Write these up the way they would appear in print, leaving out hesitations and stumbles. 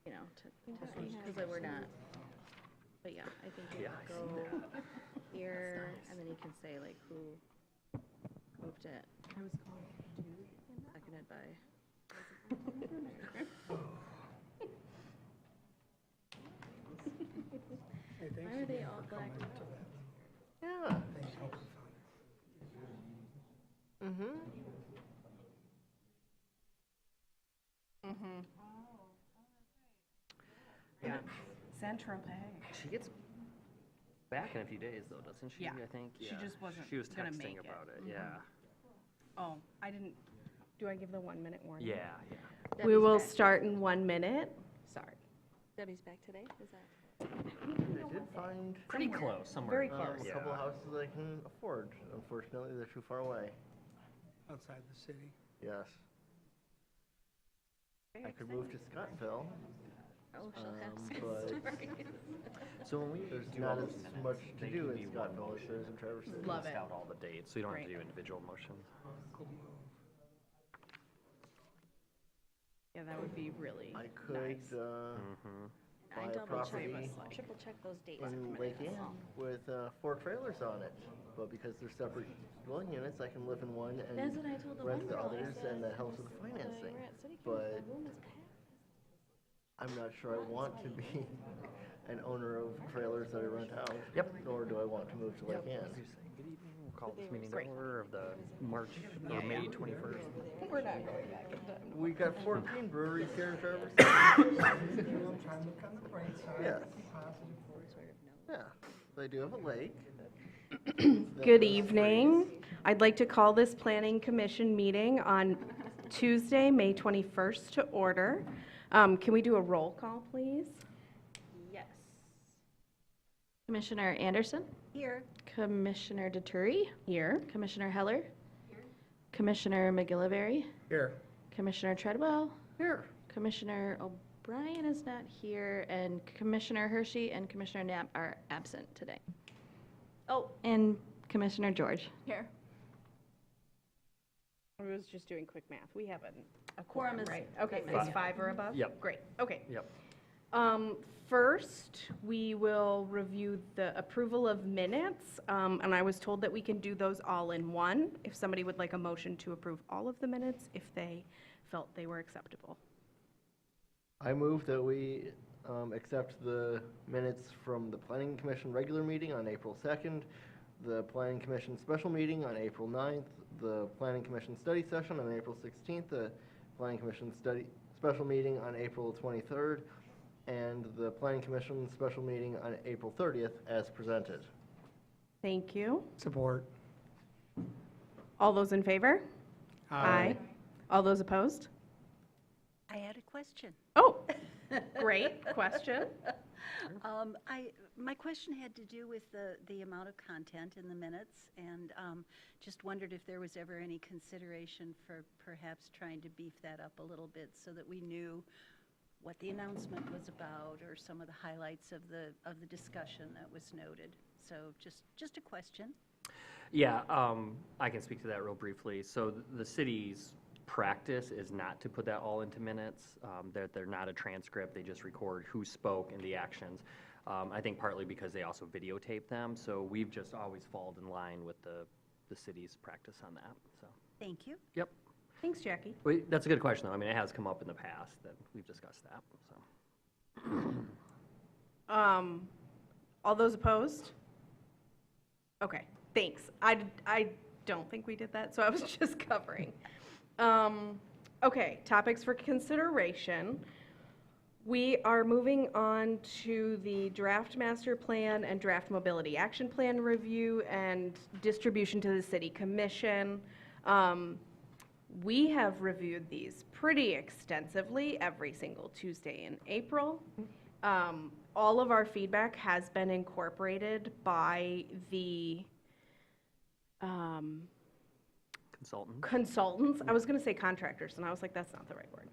you know, because we're not, but yeah, I think you go here, and then you can say like who moved it. I was called dude. Seconded by. Why are they all black? Yeah. Mm-hmm. Mm-hmm. Yeah. Central Pay. She gets back in a few days, though, doesn't she? Yeah. I think. She just wasn't She was gonna texting make it. about it. Mhm. Yeah. Oh, I didn't, do I give the 1 minute warning? Yeah. Yeah. Debbie's We will back. start in 1 minute. Sorry. Debbie's back today, is that? I did find Pretty close. Somewhere. Very a close. couple of houses I can afford. Unfortunately, they're too far away. Outside the city. Yes. I could move to Scottville. Oh, she'll have Um, some but- stories. So when we There's do not all as those minutes, much to they do can in be one Scottville as motion. there is in Traverse City. Love List it. out all the dates, so you don't have to Great. do individual motions. Cool move. Yeah, that would be really I could, nice. Mm-hmm. I buy a double property check, triple check those dates. in Lake Ann with 4 trailers on it. But because they're separate dwelling units, I can live in one That's and what I told the rent one the girl. I others, said, and that helps with the when financing. we're at City But Council, the room is packed. I'm not sure I want to be an owner of trailers that I rent out. Yep. Nor do I want to move to Lake Ann. Good evening. We'll call this meeting to order of the March or May 21st. We're not going back in time. We got 14 breweries here in Traverse City. I'm trying to look on the bright side. Yes. Be positive for you. Yeah, they do have a lake. Good evening. I'd like to call this Planning Commission meeting on Tuesday, May 21st to order. Can we do a roll call, please? Yes. Commissioner Anderson, Here. Commissioner Deturi, Here. Commissioner Heller, Commissioner McGillivray, Here. Commissioner Treadwell, Here. Commissioner O'Brien is not here, and Commissioner Hershey and Commissioner Knapp are absent today. Oh, and Commissioner George. Here. I was just doing quick math. We have a Quorum quorum, is right? Okay, five. is 5 or above? Yep. Great, okay. Yep. First, we will review the approval of minutes, and I was told that we can do those all in one. If somebody would like a motion to approve all of the minutes, if they felt they were acceptable. I move that we accept the minutes from the Planning Commission regular meeting on April 2nd, the Planning Commission special meeting on April 9th, the Planning Commission study session on April 16th, the Planning Commission special meeting on April 23rd, and the Planning Commission special meeting on April 30th as presented. Thank you. Support. All those in favor? All those opposed? I had a question. Oh, great question. My question had to do with the amount of content in the minutes, and just wondered if there was ever any consideration for perhaps trying to beef that up a little bit so that we knew what the announcement was about, or some of the highlights of the discussion that was noted. So just a question. Yeah, I can speak to that real briefly. So the city's practice is not to put that all into minutes. They're not a transcript. They just record who spoke and the actions. I think partly because they also videotape them. So we've just always followed in line with the city's practice on that. So, Thank you. yep. Thanks, Jackie. Wait, that's a good question, though. I mean, it has come up in the past that we've discussed that, so. All those opposed? Okay, thanks. I don't think we did that, so I was just covering. Okay, topics for consideration. We are moving on to the draft master plan and draft mobility action plan review and distribution to the city commission. We have reviewed these pretty extensively every single Tuesday in April. All of our feedback has been incorporated by the consultants. I was going to say contractors, and I was like, that's not the right word.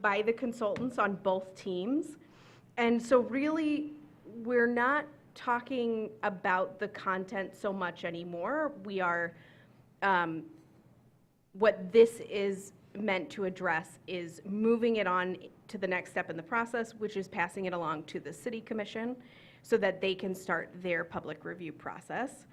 By the consultants on both teams. And so really, we're not talking about the content so much anymore. We are, what this is meant to address is moving it on to the next step in the process, which is passing it along to the city commission so that they can start their public review process.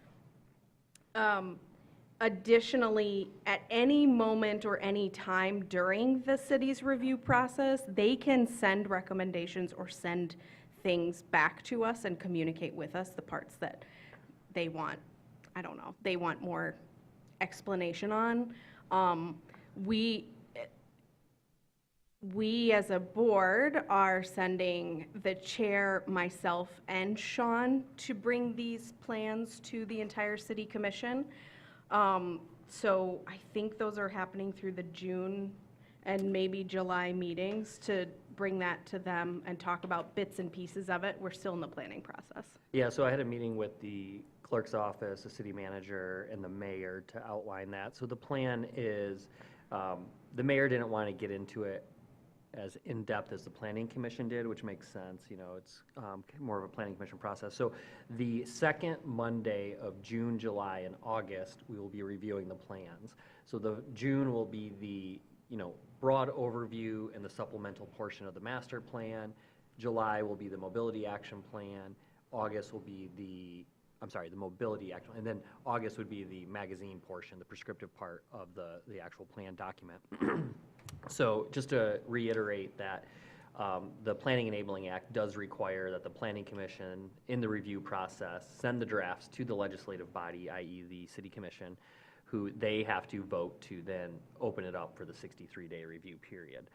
Additionally, at any moment or any time during the city's review process, they can send recommendations or send things back to us and communicate with us the parts that they want, I don't know, they want more explanation on. We as a board are sending the chair, myself, and Sean to bring these plans to the entire city commission. So I think those are happening through the June and maybe July meetings to bring that to them and talk about bits and pieces of it. We're still in the planning process. Yeah, so I had a meeting with the clerk's office, the city manager, and the mayor to outline that. So the plan is, the mayor didn't want to get into it as in-depth as the planning commission did, which makes sense, you know, it's more of a planning commission process. So the second Monday of June, July, and August, we will be reviewing the plans. So the June will be the, you know, broad overview and the supplemental portion of the master plan. July will be the mobility action plan. August will be the mobility action, and then August would be the magazine portion, the prescriptive part of the actual plan document. So just to reiterate that the Planning Enabling Act does require that the Planning Commission, in the review process, send the drafts to the legislative body, i.e. the City Commission, who they have to vote to then open it up for the 63-day review period.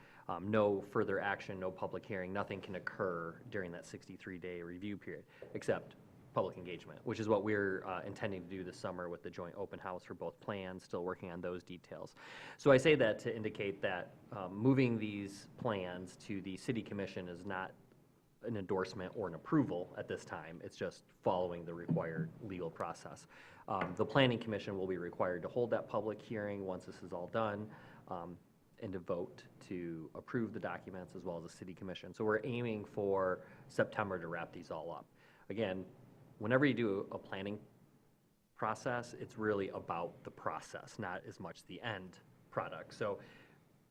No further action, no public hearing, nothing can occur during that 63-day review period, except public engagement, which is what we're intending to do this summer with the joint open house for both plans, still working on those details. So I say that to indicate that moving these plans to the City Commission is not an endorsement or an approval at this time. It's just following the required legal process. The Planning Commission will be required to hold that public hearing once this is all done, and to vote to approve the documents, as well as the City Commission. So we're aiming for September to wrap these all up. Again, whenever you do a planning process, it's really about the process, not as much the end product. So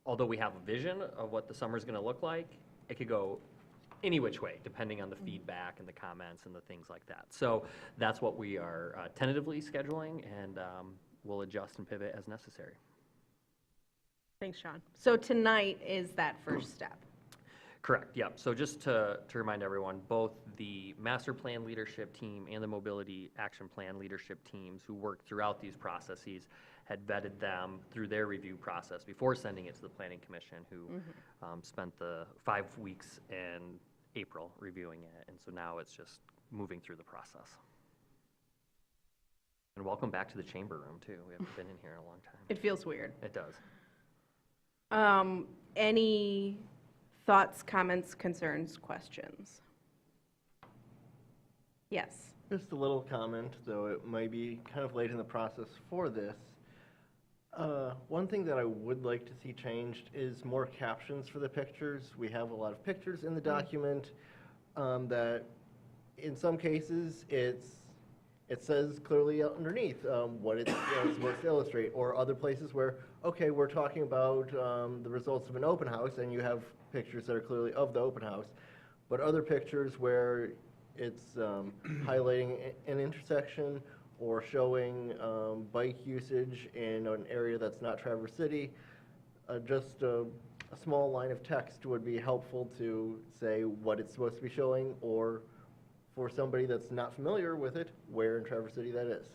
although we have a vision of what the summer's gonna look like, it could go any which way, depending on the feedback and the comments and the things like that. So that's what we are tentatively scheduling, and we'll adjust and pivot as necessary. Thanks, Sean. So tonight is that first step. Correct, yep. So just to remind everyone, both the master plan leadership team and the mobility action plan leadership teams who worked throughout these processes had vetted them through their review process before sending it to the Planning Commission, who spent the 5 weeks in April reviewing it. And so now it's just moving through the process. And welcome back to the chamber room, too. We haven't been in here in a long time. It feels weird. It does. Any thoughts, comments, concerns, questions? Yes. Just a little comment, though it might be kind of late in the process for this. One thing that I would like to see changed is more captions for the pictures. We have a lot of pictures in the document that in some cases it says clearly underneath what it's supposed to illustrate, or other places where, okay, we're talking about the results of an open house, and you have pictures that are clearly of the open house, but other pictures where it's highlighting an intersection or showing bike usage in an area that's not Traverse City. Just a small line of text would be helpful to say what it's supposed to be showing, or for somebody that's not familiar with it, where in Traverse City that is.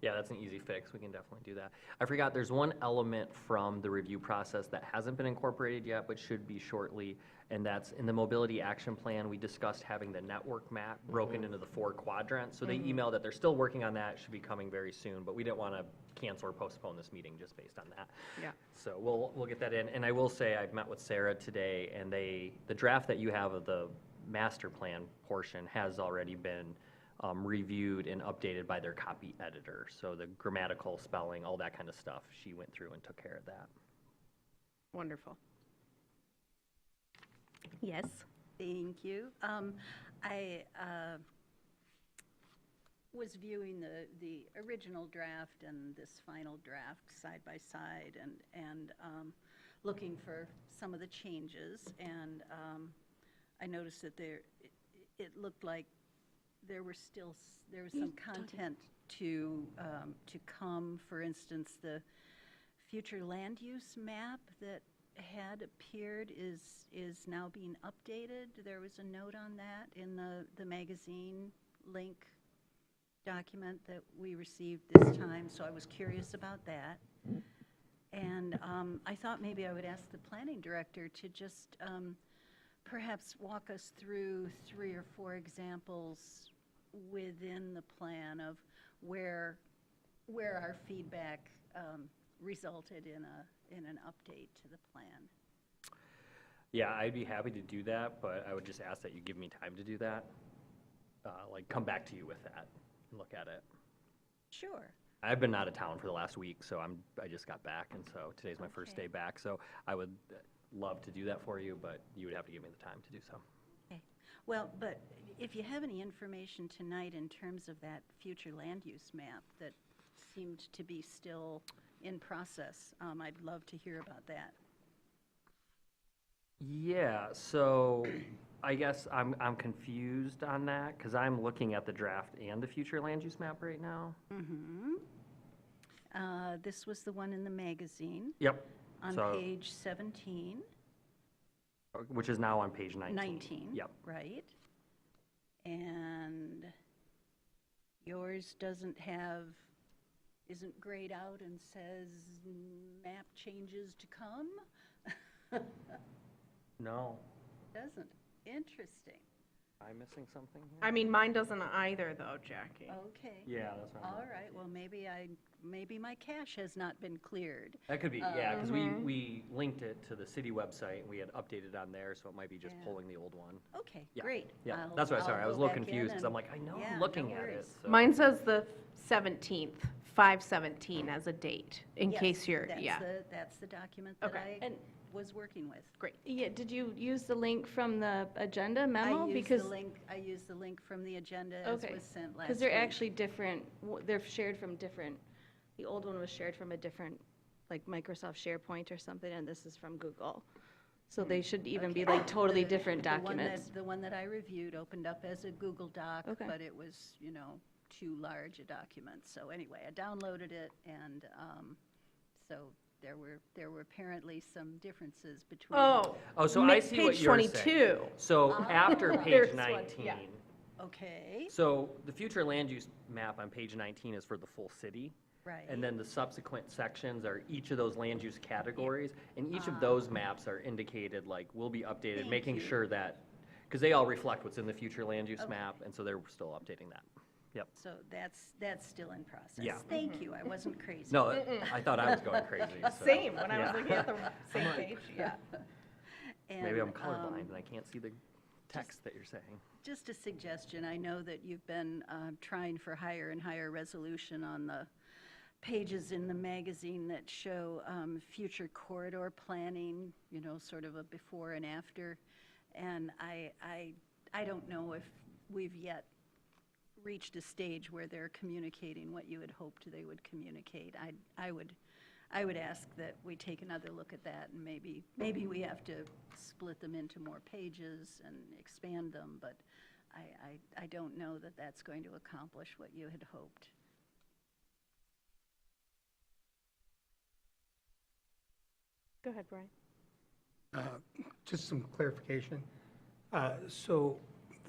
Yeah, that's an easy fix. We can definitely do that. I forgot, there's one element from the review process that hasn't been incorporated yet, but should be shortly, and that's in the mobility action plan. We discussed having the network map broken into the 4 quadrants. So they emailed that they're still working on that, should be coming very soon, but we didn't want to cancel or postpone this meeting just based on that. Yeah. So we'll get that in. And I will say, I've met with Sarah today, and the draft that you have of the master plan portion has already been reviewed and updated by their copy editor. So the grammatical, spelling, all that kind of stuff, she went through and took care of that. Wonderful. Yes, thank you. I was viewing the original draft and this final draft side by side, and looking for some of the changes, and I noticed that it looked like there was some content to come. For instance, the future land use map that had appeared is now being updated. There was a note on that in the magazine link document that we received this time, so I was curious about that. And I thought maybe I would ask the planning director to just perhaps walk us through 3 or 4 examples within the plan of where our feedback resulted in an update to the plan. Yeah, I'd be happy to do that, but I would just ask that you give me time to do that. Like, come back to you with that and look at it. Sure. I've been out of town for the last week, so I just got back, and so today's my first Okay. day back. So I would love to do that for you, but you would have to give me the time to do so. Okay. Well, but if you have any information tonight in terms of that future land use map that seemed to be still in process, I'd love to hear about that. Yeah, so I guess I'm confused on that, because I'm looking at the draft and the future land use map right now. Mm-hmm. This was the one in the magazine Yep. on So- page 17. Which is now on page 19. 19. Yep. Right. And yours isn't grayed out and says map changes to come? No. Doesn't. Interesting. Am I missing something here? I mean, mine doesn't either, though, Jackie. Okay. Yeah, that's what I'm All right, well, maybe my cache has not been cleared. That could be, yeah, because we linked it to the city website, and we had updated on there, so it might be just Yeah. pulling the old one. Okay, Yeah. great. Yeah, I'll- that's why, I'll sorry, I was a go little back in confused, because and- I'm like, I know yeah, I'm no looking at it. worries. so- Mine says the 17th, 5/17 as a date, in Yes, case you're, that's yeah. That's the document that Okay. I And- was working with. Great. Yeah, did you use the link from the agenda I memo? used Because, the link from the agenda as okay, was sent last because they're week. actually different, they're shared from different, the old one was shared from a different, like Microsoft SharePoint or something, and this is from Google. So they should even be Okay. like totally The- different the one that- documents. The one that I reviewed opened up as a Google Doc, Okay. but it was, too large a document. So anyway, I downloaded it, and so there were apparently some differences between. Oh. Oh, so I see what Page you're saying. 22. So after page There's one, 19, yeah. Okay, so the future land use map on page 19 is for the full city. right. And then the subsequent sections are each of those land use categories, and each of those maps are indicated, like, will be updated, Thank making you. sure that, because they all reflect what's in the future land use Okay. map, and so they're still updating that. Yep. So that's still in process. Yeah. Thank you, I wasn't crazy. No, I thought I was going crazy. so- Same, when I was Yeah. looking at the same page, yeah. Maybe I'm And, colorblind and I can't see the text that you're saying. Just a suggestion, I know that you've been trying for higher and higher resolution on the pages in the magazine that show future corridor planning, sort of a before and after. And I don't know if we've yet reached a stage where they're communicating what you had hoped they would communicate. I would ask that we take another look at that, and maybe we have to split them into more pages and expand them, but I don't know that that's going to accomplish what you had hoped. Go ahead, Brian. Just some clarification. So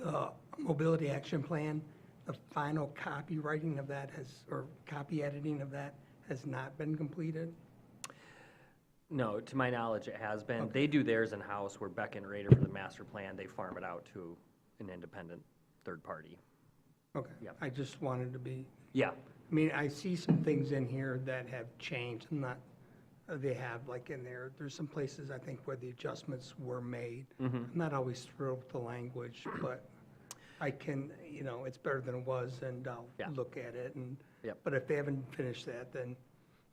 the mobility action plan, the final copywriting of that or copy editing of that has not been completed? No, to my knowledge, it has been. Okay. They do theirs in-house, where Beck and Rader for the master plan, they farm it out to an independent third party. Okay. Yep. I just wanted to be, Yeah, I mean, I see some things in here that have changed, they have, like in there's some places I think where the adjustments were made. I'm not always thrilled with the language, but I can, it's better than it was, and I'll Yeah. look at it, Yep. but if they haven't finished that, then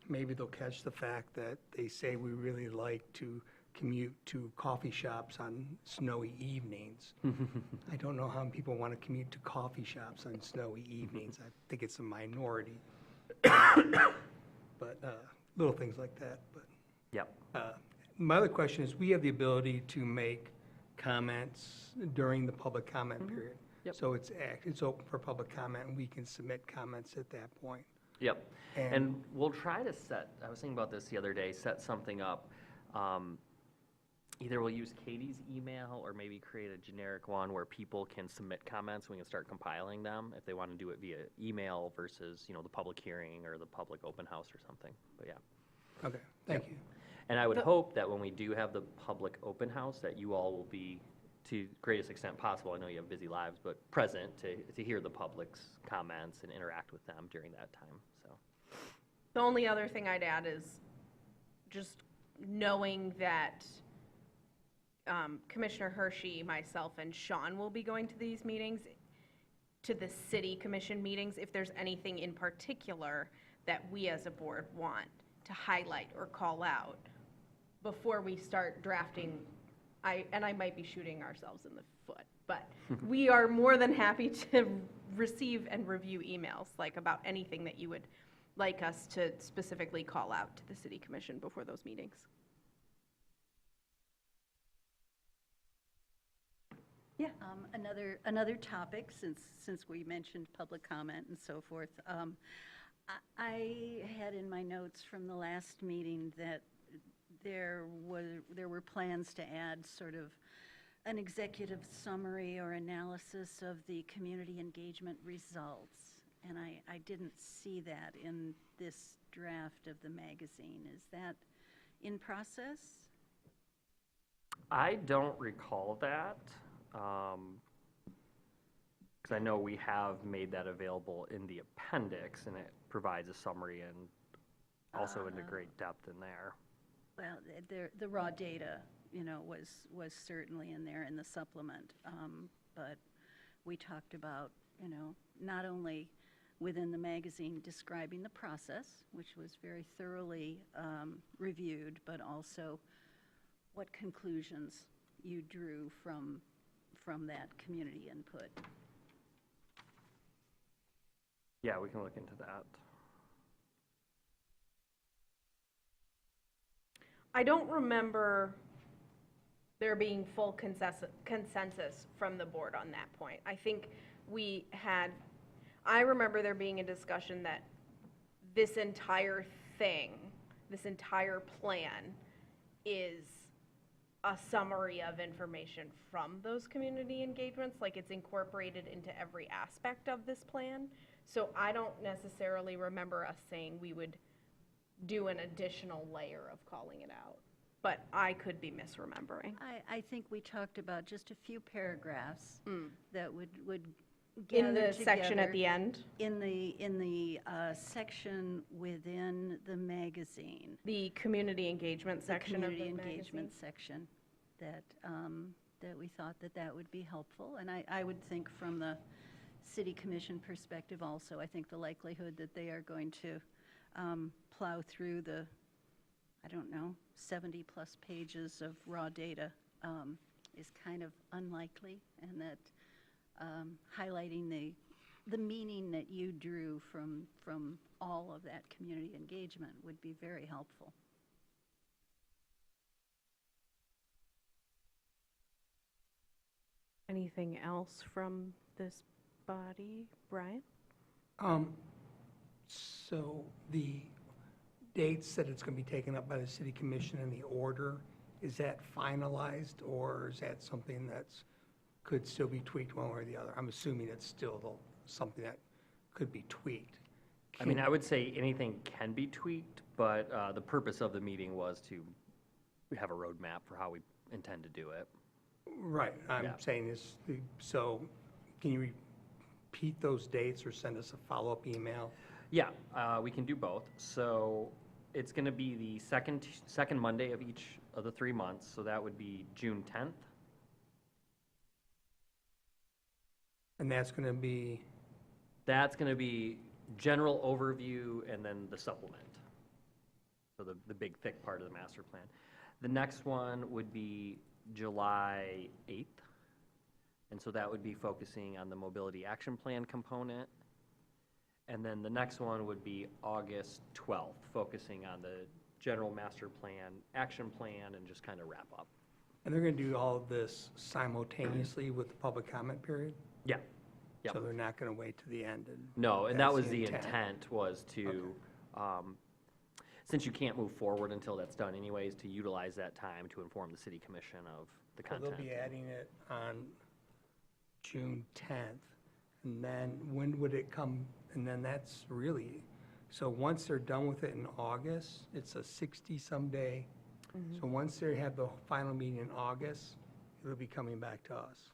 maybe they'll catch the fact that they say we really like to commute to coffee shops on snowy evenings. I don't know how many people want to commute to coffee shops on snowy evenings. I think it's a minority. But little things like that, but yep. my other question is, we have the ability to make comments during the public comment period. Yep. So it's open for public comment, and we can submit comments at that point. Yep. And- And we'll try to I was thinking about this the other day, set something up. Either we'll use Katie's email or maybe create a generic one where people can submit comments. We can start compiling them if they want to do it via email versus, the public hearing or the public open house or something. But yeah. Okay, thank you. And I would hope that when we do have the public open house, that you all will be, to greatest extent possible, I know you have busy lives, but present to hear the public's comments and interact with them during that time, so. The only other thing I'd add is just knowing that Commissioner Hershey, myself, and Sean will be going to these meetings, to the city commission meetings, if there's anything in particular that we as a board want to highlight or call out before we start drafting. I might be shooting ourselves in the foot, but we are more than happy to receive and review emails, like about anything that you would like us to specifically call out to the city commission before those meetings. Yeah. Another topic, since we mentioned public comment and so forth, I had in my notes from the last meeting that there were plans to add sort of an executive summary or analysis of the community engagement results, and I didn't see that in this draft of the magazine. Is that in process? I don't recall that, because I know we have made that available in the appendix, and it provides a summary and also into great depth in there. Well, the raw data, was certainly in there in the supplement, but we talked about, not only within the magazine describing the process, which was very thoroughly reviewed, but also what conclusions you drew from that community input. Yeah, we can look into that. I don't remember there being full consensus from the board on that point. I think I remember there being a discussion that this entire thing, this entire plan is a summary of information from those community engagements, like it's incorporated into every aspect of this plan. So I don't necessarily remember us saying we would do an additional layer of calling it out, but I could be misremembering. I think we talked about just a few paragraphs that would In gather the section at together the end, in the section within the magazine. the community engagement section of the Community magazine. engagement section, that we thought that would be helpful. And I would think from the city commission perspective also, I think the likelihood that they are going to plow through the, 70-plus pages of raw data is kind of unlikely, and that highlighting the meaning that you drew from all of that community engagement would be very helpful. Anything else from this body, Brian? So the dates that it's going to be taken up by the city commission and the order, is that finalized, or is that something that's, could still be tweaked one way or the other? I'm assuming it's still something that could be tweaked. I mean, I would say anything can be tweaked, but the purpose of the meeting was to have a roadmap for how we intend to do it. Right, I'm Yeah. saying is, so can you repeat those dates or send us a follow-up email? Yeah, we can do both. So it's going to be the second Monday of each of the 3 months, so that would be June 10th. And that's going to be, That's going to be general overview and then the supplement. So the big, thick part of the master plan. The next one would be July 8th. And so that would be focusing on the mobility action plan component. And then the next one would be August 12th, focusing on the general master plan, action plan, and just kind of wrap up. And they're going to do all of this simultaneously with the public comment period? Yeah. Yep. So they're not going to wait to the end? And No, and that that's was the intent, was to, since you can't move forward until that's done anyways, to utilize that time to inform the city commission of the So content. they'll be adding it on June 10th, and then when would it come? And then that's really, so once they're done with it in August, it's a 60-some day. So once they have the final meeting in August, it'll be coming back to us.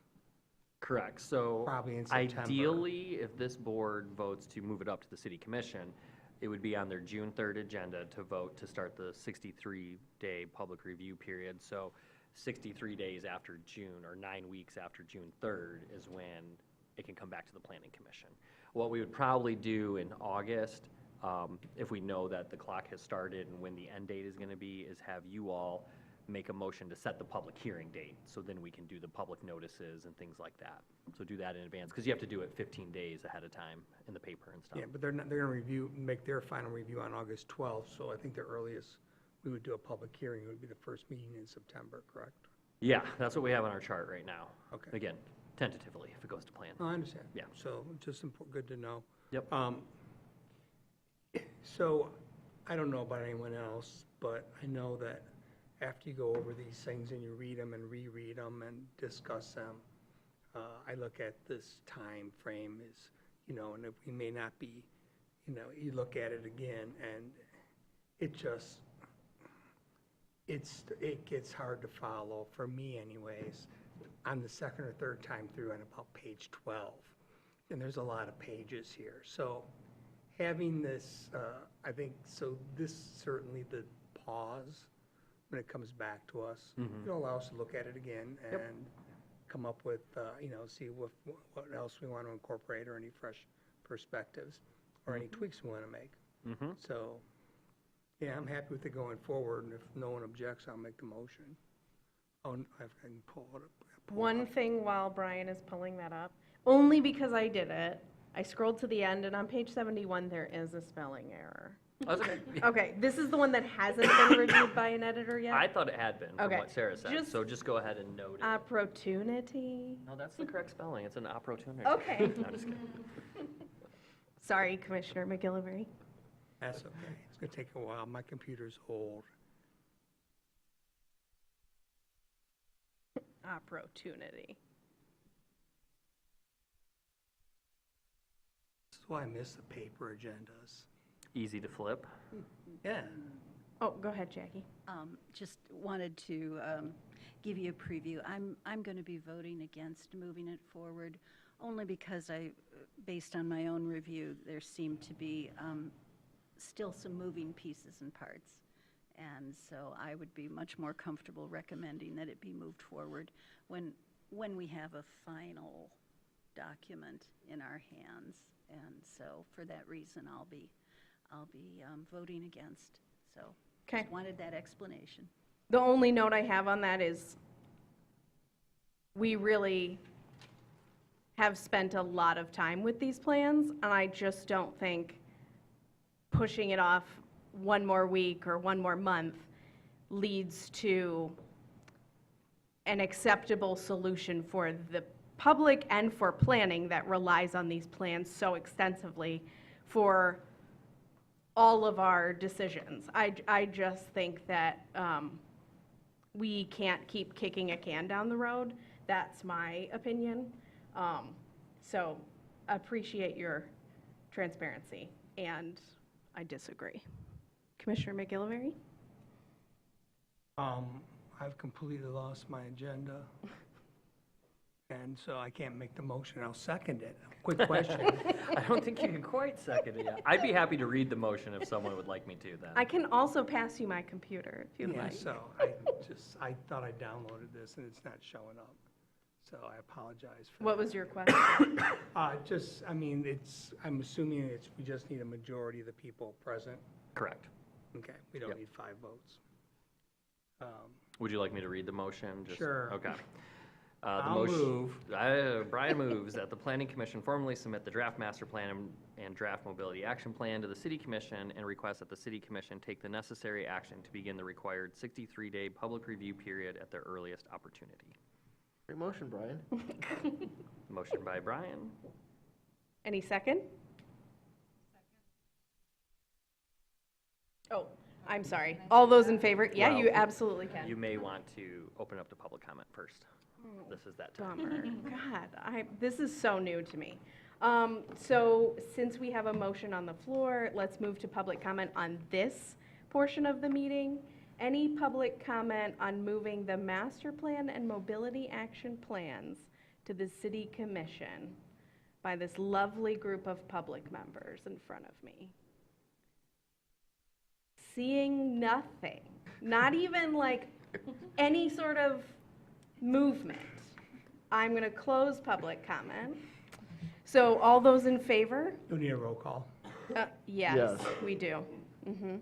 Correct, so Probably in September. ideally, if this board votes to move it up to the city commission, it would be on their June 3rd agenda to vote to start the 63-day public review period. So 63 days after June, or 9 weeks after June 3rd, is when it can come back to the planning commission. What we would probably do in August, if we know that the clock has started and when the end date is going to be, is have you all make a motion to set the public hearing date, so then we can do the public notices and things like that. So do that in advance, because you have to do it 15 days ahead of time in the paper and stuff. Yeah, but they're going to review, make their final review on August 12th, so I think the earliest we would do a public hearing would be the first meeting in September, correct? Yeah, that's what we have on our chart right now. Okay. Again, tentatively, if it goes to plan. No, I understand. Yeah. So just good to know. Yep. So I don't know about anyone else, but I know that after you go over these things and you read them and reread them and discuss them, I look at this time frame as, and we may not be, you look at it again and it just, it gets hard to follow, for me anyways, on the second or third time through on about page 12. And there's a lot of pages here. So having this, I think, so this certainly the pause when it comes back to us, it'll allow us to look at it again and come up with, see what else we want to incorporate or any fresh perspectives or any tweaks we want to make. So, yeah, I'm happy with it going forward, and if no one objects, I'll make the motion. Oh, I can pull it up. One thing while Brian is pulling that up, only because I did it, I scrolled to the end, and on page 71, there is a spelling error. That's okay. Okay, this is the one that hasn't been reviewed by an editor yet? I thought it had been, from Okay, what Sarah said, just- so just go ahead and note it. Opportunity? No, that's the correct spelling, it's an opportunity. Okay. No, just kidding. Sorry, Commissioner McGillivray. That's okay. It's going to take a while. My computer's old. Opportunity. This is why I miss the paper agendas. Easy to flip. Yeah. Oh, go ahead, Jackie. Just wanted to give you a preview. I'm going to be voting against moving it forward, only because based on my own review, there seemed to be still some moving pieces and parts. And so I would be much more comfortable recommending that it be moved forward when we have a final document in our hands. And so for that reason, I'll be voting against. So Okay. just wanted that explanation. The only note I have on that is we really have spent a lot of time with these plans, and I just don't think pushing it off one more week or one more month leads to an acceptable solution for the public and for planning that relies on these plans so extensively for all of our decisions. I just think that we can't keep kicking a can down the road. That's my opinion. So appreciate your transparency, and I disagree. Commissioner McGillivray? I've completely lost my agenda. And so I can't make the motion. I'll second it. Quick question. I don't think you can quite second it yet. I'd be happy to read the motion if someone would like me to then. I can also pass you my computer if you'd Yeah, like. so I thought I downloaded this and it's not showing up. So I apologize for What that. was your question? I'm assuming we just need a majority of the people present. Correct. Okay, we don't Yep. need 5 votes. Would you like me to read the motion? Just- Sure. Okay. I'll move. Brian moves that the planning commission formally submit the draft master plan and draft mobility action plan to the city commission and request that the city commission take the necessary action to begin the required 63-day public review period at their earliest opportunity. Great motion, Brian. Motion by Brian. Any second? Oh, I'm sorry. All those in favor? Yeah, Well, you absolutely can. You may want to open up to public comment first. This is that time. Bummer. God, this is so new to me. So since we have a motion on the floor, let's move to public comment on this portion of the meeting. Any public comment on moving the master plan and mobility action plans to the city commission by this lovely group of public members in front of me? Seeing nothing, not even like any sort of movement. I'm going to close public comment. So all those in favor? You'll need a roll call. Yes, Yes. we do. Mhm.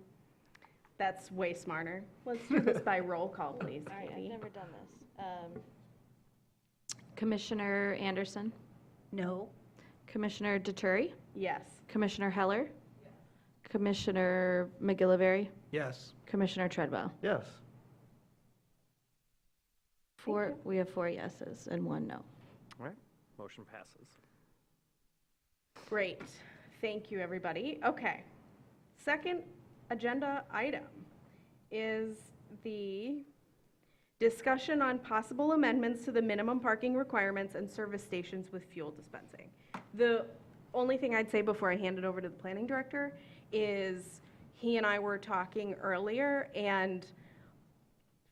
That's way smarter. Let's do this by roll call, please, All right, I've Katie. never done this. Commissioner Anderson, No? Commissioner Deturi, Yes. Commissioner Heller, Commissioner McGillivray, Yes. Commissioner Treadwell. Yes. We have 4 yeses and 1 no. All right, motion passes. Great. Thank you, everybody. Okay. Second agenda item is the discussion on possible amendments to the minimum parking requirements and service stations with fuel dispensing. The only thing I'd say before I hand it over to the planning director is he and I were talking earlier, and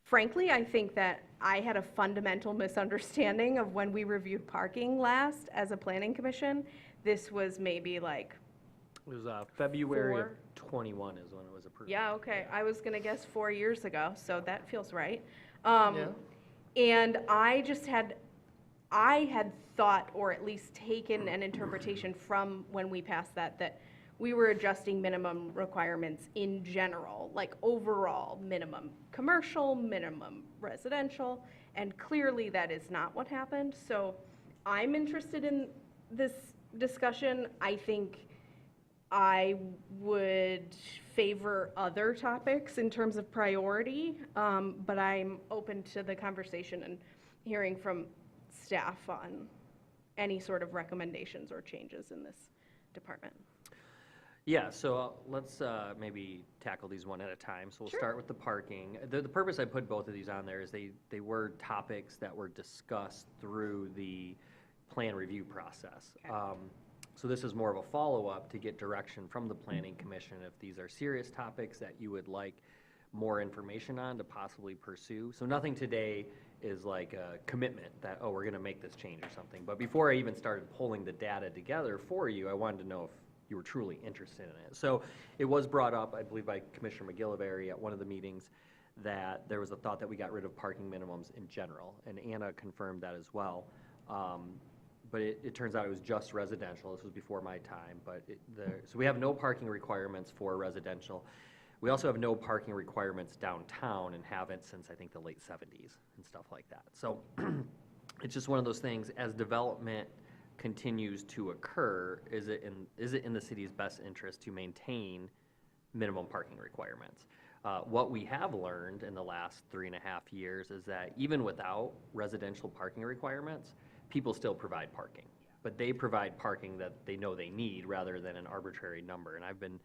frankly, I think that I had a fundamental misunderstanding of when we reviewed parking last as a planning commission. This was maybe like, It was February of 4. 21 is when it was approved. yeah, okay, I was gonna guess 4 years ago, so that feels right. Yeah. And I had thought, or at least taken an interpretation from when we passed that, that we were adjusting minimum requirements in general, like overall minimum commercial, minimum residential, and clearly that is not what happened. So I'm interested in this discussion. I think I would favor other topics in terms of priority, but I'm open to the conversation and hearing from staff on any sort of recommendations or changes in this department. Yeah, so let's maybe tackle these one at a time. So we'll start with the parking. The purpose I put both of these on there is they were topics that were discussed through the plan review process. So this is more of a follow-up to get direction from the Planning Commission if these are serious topics that you would like more information on to possibly pursue. So nothing today is like a commitment that, oh, we're going to make this change or something. But before I even started pulling the data together for you, I wanted to know if you were truly interested in it. So it was brought up, I believe, by Commissioner McGillivray at one of the meetings that there was a thought that we got rid of parking minimums in general, and Anna confirmed that as well. But it turns out it was just residential. This was before my time, but so we have no parking requirements for residential. We also have no parking requirements downtown and haven't since I think the late 70s and stuff like that. So it's just one of those things, as development continues to occur, is it in the city's best interest to maintain minimum parking requirements? What we have learned in the last 3.5 years is that even without residential parking requirements, people still provide parking, but they provide parking that they know they need rather than an arbitrary number. And I've been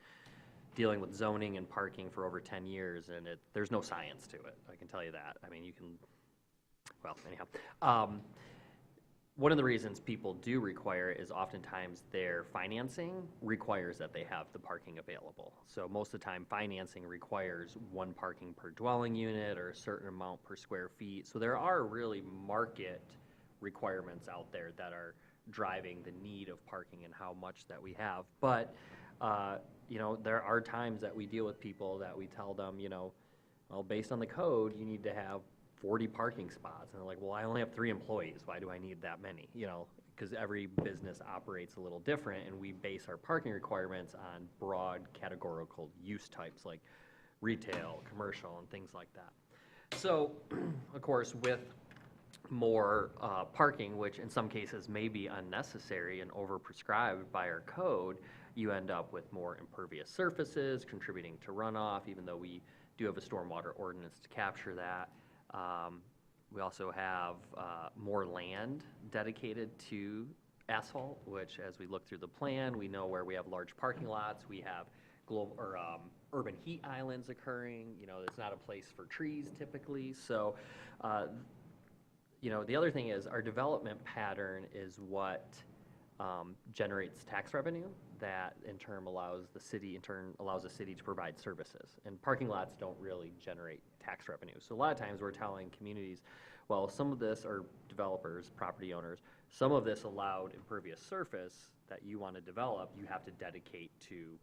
dealing with zoning and parking for over 10 years, and there's no science to it, I can tell you that. I mean, you can, well, anyhow. One of the reasons people do require it is oftentimes their financing requires that they have the parking available. So most of the time, financing requires 1 parking per dwelling unit or a certain amount per square feet. So there are really market requirements out there that are driving the need of parking and how much that we have. But, you know, there are times that we deal with people that we tell them, you know, well, based on the code, you need to have 40 parking spots. And they're like, well, I only have 3 employees. Why do I need that many? You know, because every business operates a little different, and we base our parking requirements on broad categorical use types like retail, commercial, and things like that. So, of course, with more parking, which in some cases may be unnecessary and overprescribed by our code, you end up with more impervious surfaces contributing to runoff, even though we do have a stormwater ordinance to capture that. We also have more land dedicated to asphalt, which as we look through the plan, we know where we have large parking lots, we have global, or urban heat islands occurring, you know, it's not a place for trees typically, so, you know, the other thing is our development pattern is what generates tax revenue that in turn allows the city to provide services. And parking lots don't really generate tax revenue. So a lot of times we're telling communities, well, some of this, or developers, property owners, some of this allowed impervious surface that you want to develop, you have to dedicate to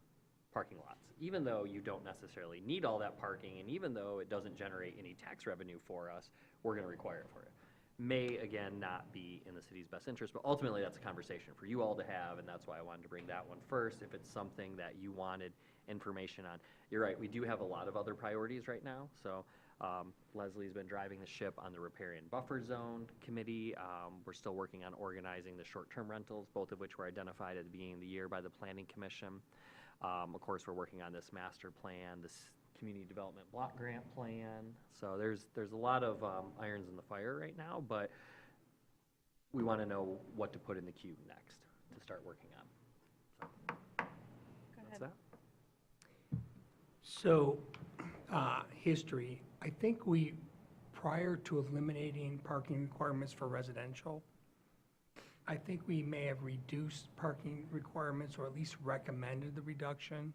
parking lots. Even though you don't necessarily need all that parking, and even though it doesn't generate any tax revenue for us, we're going to require it for it. May, again, not be in the city's best interest, but ultimately that's a conversation for you all to have, and that's why I wanted to bring that one first, if it's something that you wanted information on. You're right, we do have a lot of other priorities right now, so Leslie's been driving the ship on the riparian buffer zone committee. We're still working on organizing the short-term rentals, both of which were identified at the beginning of the year by the Planning Commission. Of course, we're working on this master plan, this community development block grant plan. So there's a lot of irons in the fire right now, but we want to know what to put in the queue next to start working on. So that's that. So, history, I think we, prior to eliminating parking requirements for residential, I think we may have reduced parking requirements, or at least recommended the reduction.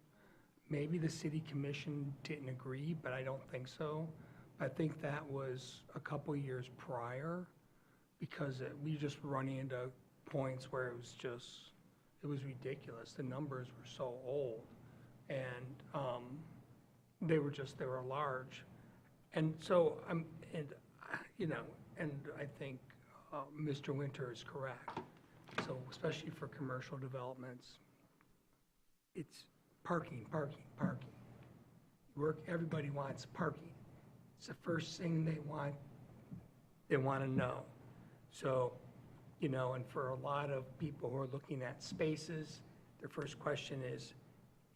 Maybe the city commission didn't agree, but I don't think so. I think that was a couple years prior, because we just running into points where it was ridiculous. The numbers were so old, and they were large. And so, and I think Mr. Winter is correct. So especially for commercial developments, it's parking. Everybody wants parking. It's the first thing they want to know. So, and for a lot of people who are looking at spaces, their first question is,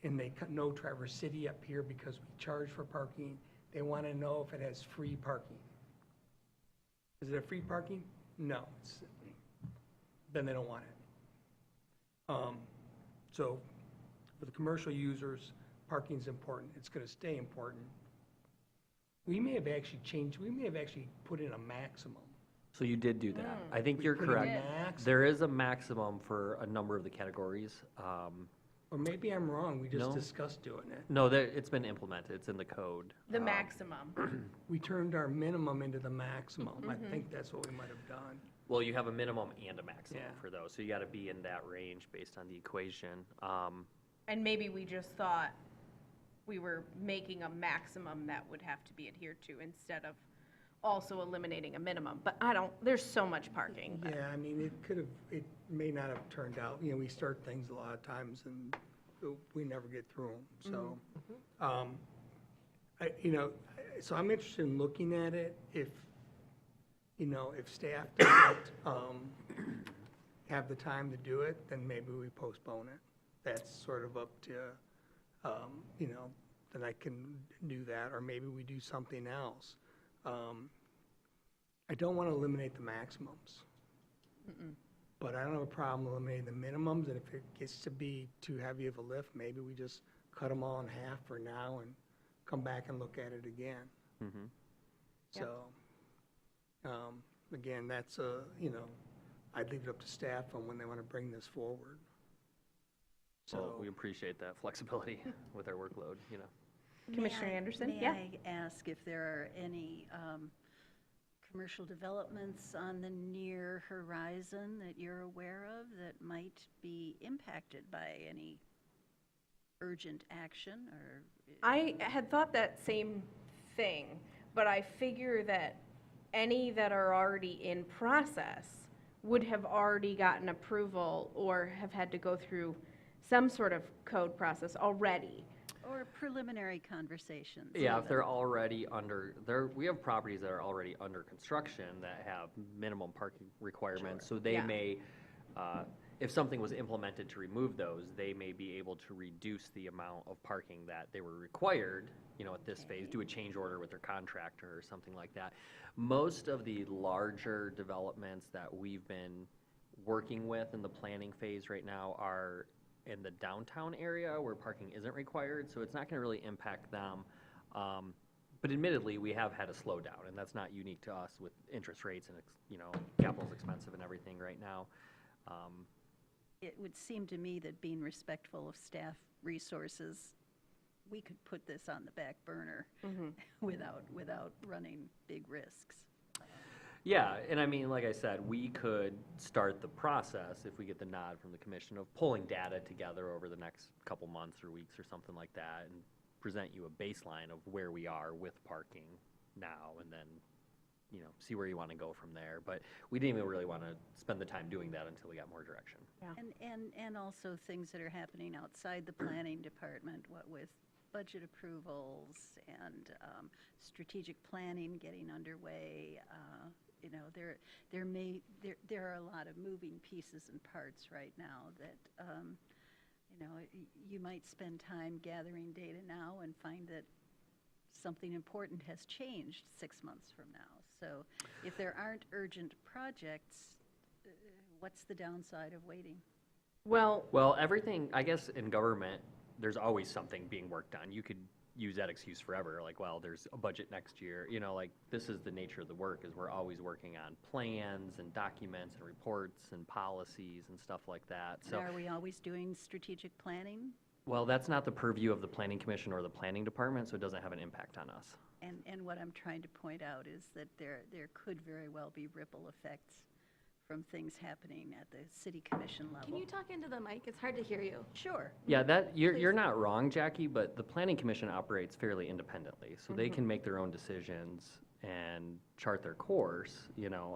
and they know Traverse City up here because we charge for parking, they want to know if it has free parking. Is it a free parking? No. Then they don't want it. So for the commercial users, parking's important. It's going to stay important. We may have actually put in a maximum. So you did do that. I think you're put in a correct. max. There is a maximum for a number of the categories. Or maybe I'm wrong, we just No. discussed doing it. No, it's been implemented. It's in the code. The maximum. We turned our minimum into the maximum. I think that's what we might have done. Well, you have a minimum and a maximum Yeah. for those, so you got to be in that range based on the equation. And maybe we just thought we were making a maximum that would have to be adhered to instead of also eliminating a minimum. But there's so much parking. but- Yeah, I mean, it may not have turned out, we start things a lot of times and we never get through them, so. So I'm interested in looking at it, if staff doesn't have the time to do it, then maybe we postpone it. That's sort of up to, then I can do that, or maybe we do something else. I don't want to eliminate the maximums. But I don't have a problem eliminating the minimums, and if it gets to be too heavy of a lift, maybe we just cut them all in half for now and come back and look at it again. So, again, that's I'd leave it up to staff on when they want to bring this forward. So we appreciate that flexibility with our workload, Commissioner Anderson? Yeah. May I ask if there are any commercial developments on the near horizon that you're aware of that might be impacted by any urgent action, or? I had thought that same thing, but I figure that any that are already in process would have already gotten approval or have had to go through some sort of code process already. Or preliminary conversations. Yeah, if even. they're already we have properties that are already under construction that have minimum parking requirements. So they Yeah. may, if something was implemented to remove those, they may be able to reduce the amount of parking that they were required, at this phase, do a change order with their contractor or something like that. Most of the larger developments that we've been working with in the planning phase right now are in the downtown area where parking isn't required, so it's not gonna really impact them. But admittedly, we have had a slowdown, and that's not unique to us with interest rates and, capital's expensive and everything right now. It would seem to me that being respectful of staff resources, we could put this on the back burner without running big risks. Yeah, and I mean, like I said, we could start the process, if we get the nod from the commission, of pulling data together over the next couple months or weeks or something like that, and present you a baseline of where we are with parking now, and then, see where you want to go from there. But we didn't even really want to spend the time doing that until we got more direction. And also things that are happening outside the planning department, what with budget approvals and strategic planning getting underway. There are a lot of moving pieces and parts right now that, you might spend time gathering data now and find that something important has changed 6 months from now. So if there aren't urgent projects, what's the downside of waiting? Well, everything, I guess, in government, there's always something being worked on. You could use that excuse forever, like, well, there's a budget next year. This is the nature of the work, is we're always working on plans and documents and reports and policies and stuff like that. And So, are we always doing strategic planning? well, that's not the purview of the planning commission or the planning department, so it doesn't have an impact on us. And what I'm trying to point out is that there could very well be ripple effects from things happening at the city commission level. Can you talk into the mic? It's hard to hear you. Sure. Yeah, you're not wrong, Jackie, but the planning commission operates fairly independently, so they can make their own decisions and chart their course,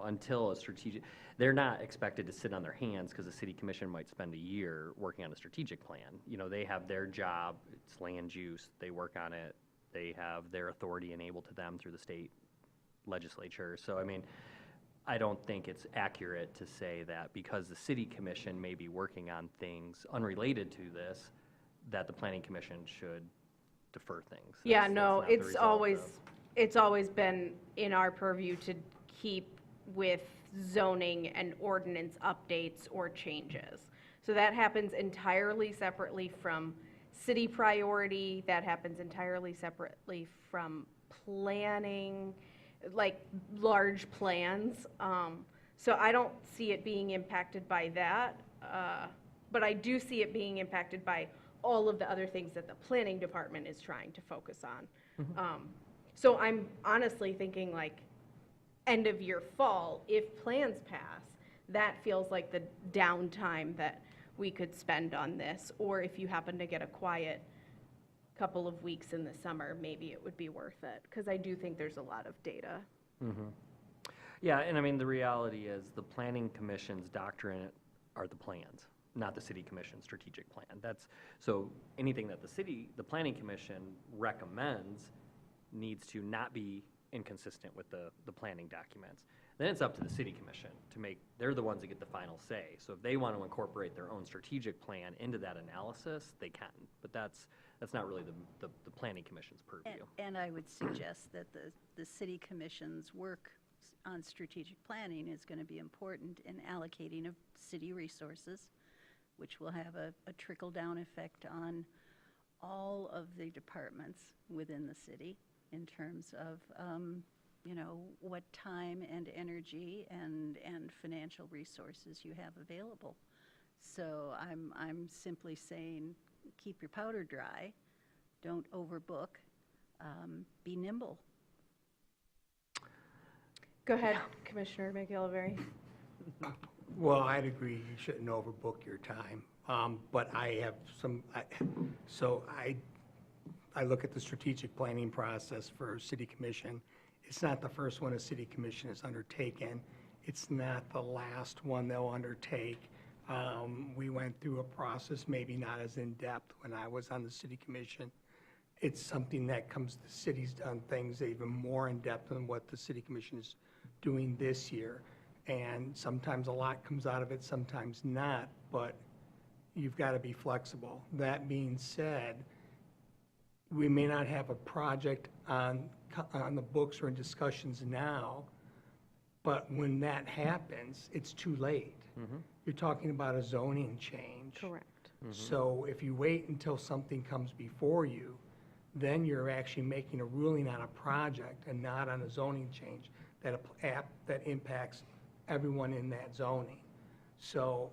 until a strategic, they're not expected to sit on their hands because the city commission might spend a year working on a strategic plan. They have their job, it's land use, they work on it, they have their authority enabled to them through the state legislature. So, I mean, I don't think it's accurate to say that because the city commission may be working on things unrelated to this, that the planning commission should defer things. Yeah, That's no, not the result it's always been in our purview to keep with zoning and ordinance updates or changes. So that happens entirely separately from city priority, that happens entirely separately from planning, like large plans. So I don't see it being impacted by that, but I do see it being impacted by all of the other things that the planning department is trying to focus on. So I'm honestly thinking like end of year fall, if plans pass, that feels like the downtime that we could spend on this. Or if you happen to get a quiet couple of weeks in the summer, maybe it would be worth it. Because I do think there's a lot of data. Yeah, and I mean, the reality is the planning commission's doctrine are the plans, not the city commission's strategic plan. So anything that the planning commission recommends needs to not be inconsistent with the planning documents. Then it's up to the city commission to they're the ones that get the final say. So if they want to incorporate their own strategic plan into that analysis, they can. But that's not really the planning commission's purview. And I would suggest that the city commission's work on strategic planning is going to be important in allocating of city resources, which will have a trickle-down effect on all of the departments within the city in terms of, what time and energy and financial resources you have available. So I'm simply saying, keep your powder dry, don't overbook, be nimble. Go ahead, Commissioner McGillivray. Well, I'd agree, you shouldn't overbook your time. But I have I look at the strategic planning process for city commission. It's not the first one a city commission has undertaken. It's not the last one they'll undertake. We went through a process, maybe not as in-depth when I was on the city commission, it's something that comes, the city's done things even more in-depth than what the city commission is doing this year. And sometimes a lot comes out of it, sometimes not, but you've got to be flexible. That being said, we may not have a project on the books or in discussions now, but when that happens, it's too late. You're talking about a zoning change. Correct. So if you wait until something comes before you, then you're actually making a ruling on a project and not on a zoning change that impacts everyone in that zoning. So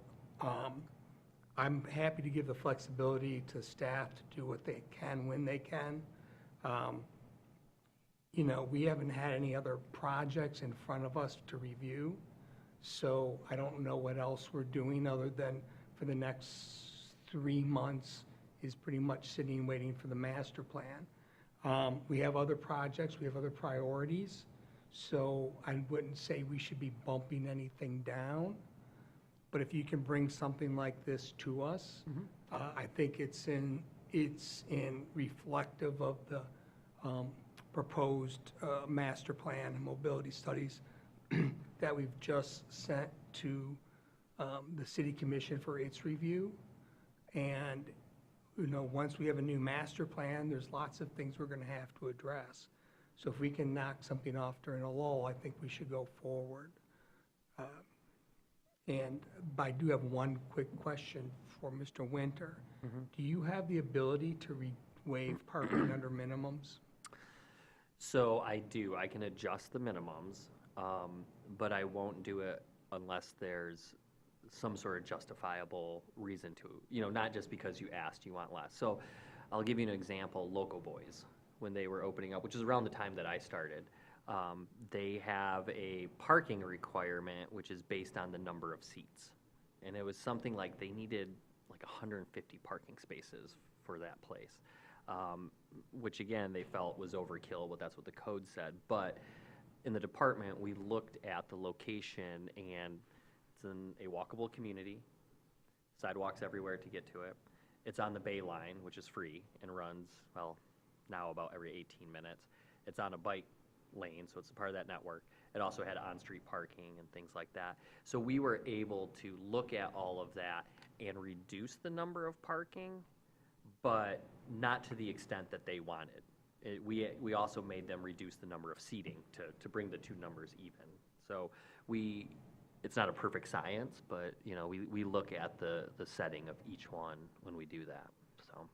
I'm happy to give the flexibility to staff to do what they can when they can. You know, we haven't had any other projects in front of us to review, so I don't know what else we're doing other than for the next 3 months is pretty much sitting waiting for the master plan. We have other projects, we have other priorities, so I wouldn't say we should be bumping anything down. But if you can bring something like this to us, I think it's in reflective of the proposed master plan and mobility studies that we've just sent to the city commission for its review. And, you know, once we have a new master plan, there's lots of things we're going to have to address. So if we can knock something off during a lull, I think we should go forward. And I do have one quick question for Mr. Winter. Do you have the ability to waive parking under minimums? So I do. I can adjust the minimums, but I won't do it unless there's some sort of justifiable reason to, you know, not just because you asked, you want less. So I'll give you an example. Local Boys, when they were opening up, which is around the time that I started, they have a parking requirement which is based on the number of seats. And it was something like they needed like 150 parking spaces for that place, which again, they felt was overkill, but that's what the code said. But in the department, we looked at the location, and it's in a walkable community, sidewalks everywhere to get to it. It's on the Bay Line, which is free and runs, well, now about every 18 minutes. It's on a bike lane, so it's a part of that network. It also had on-street parking and things like that. So we were able to look at all of that and reduce the number of parking, but not to the extent that they wanted. We also made them reduce the number of seating to bring the two numbers even. So it's not a perfect science, but you know, we look at the setting of each one when we do that. So,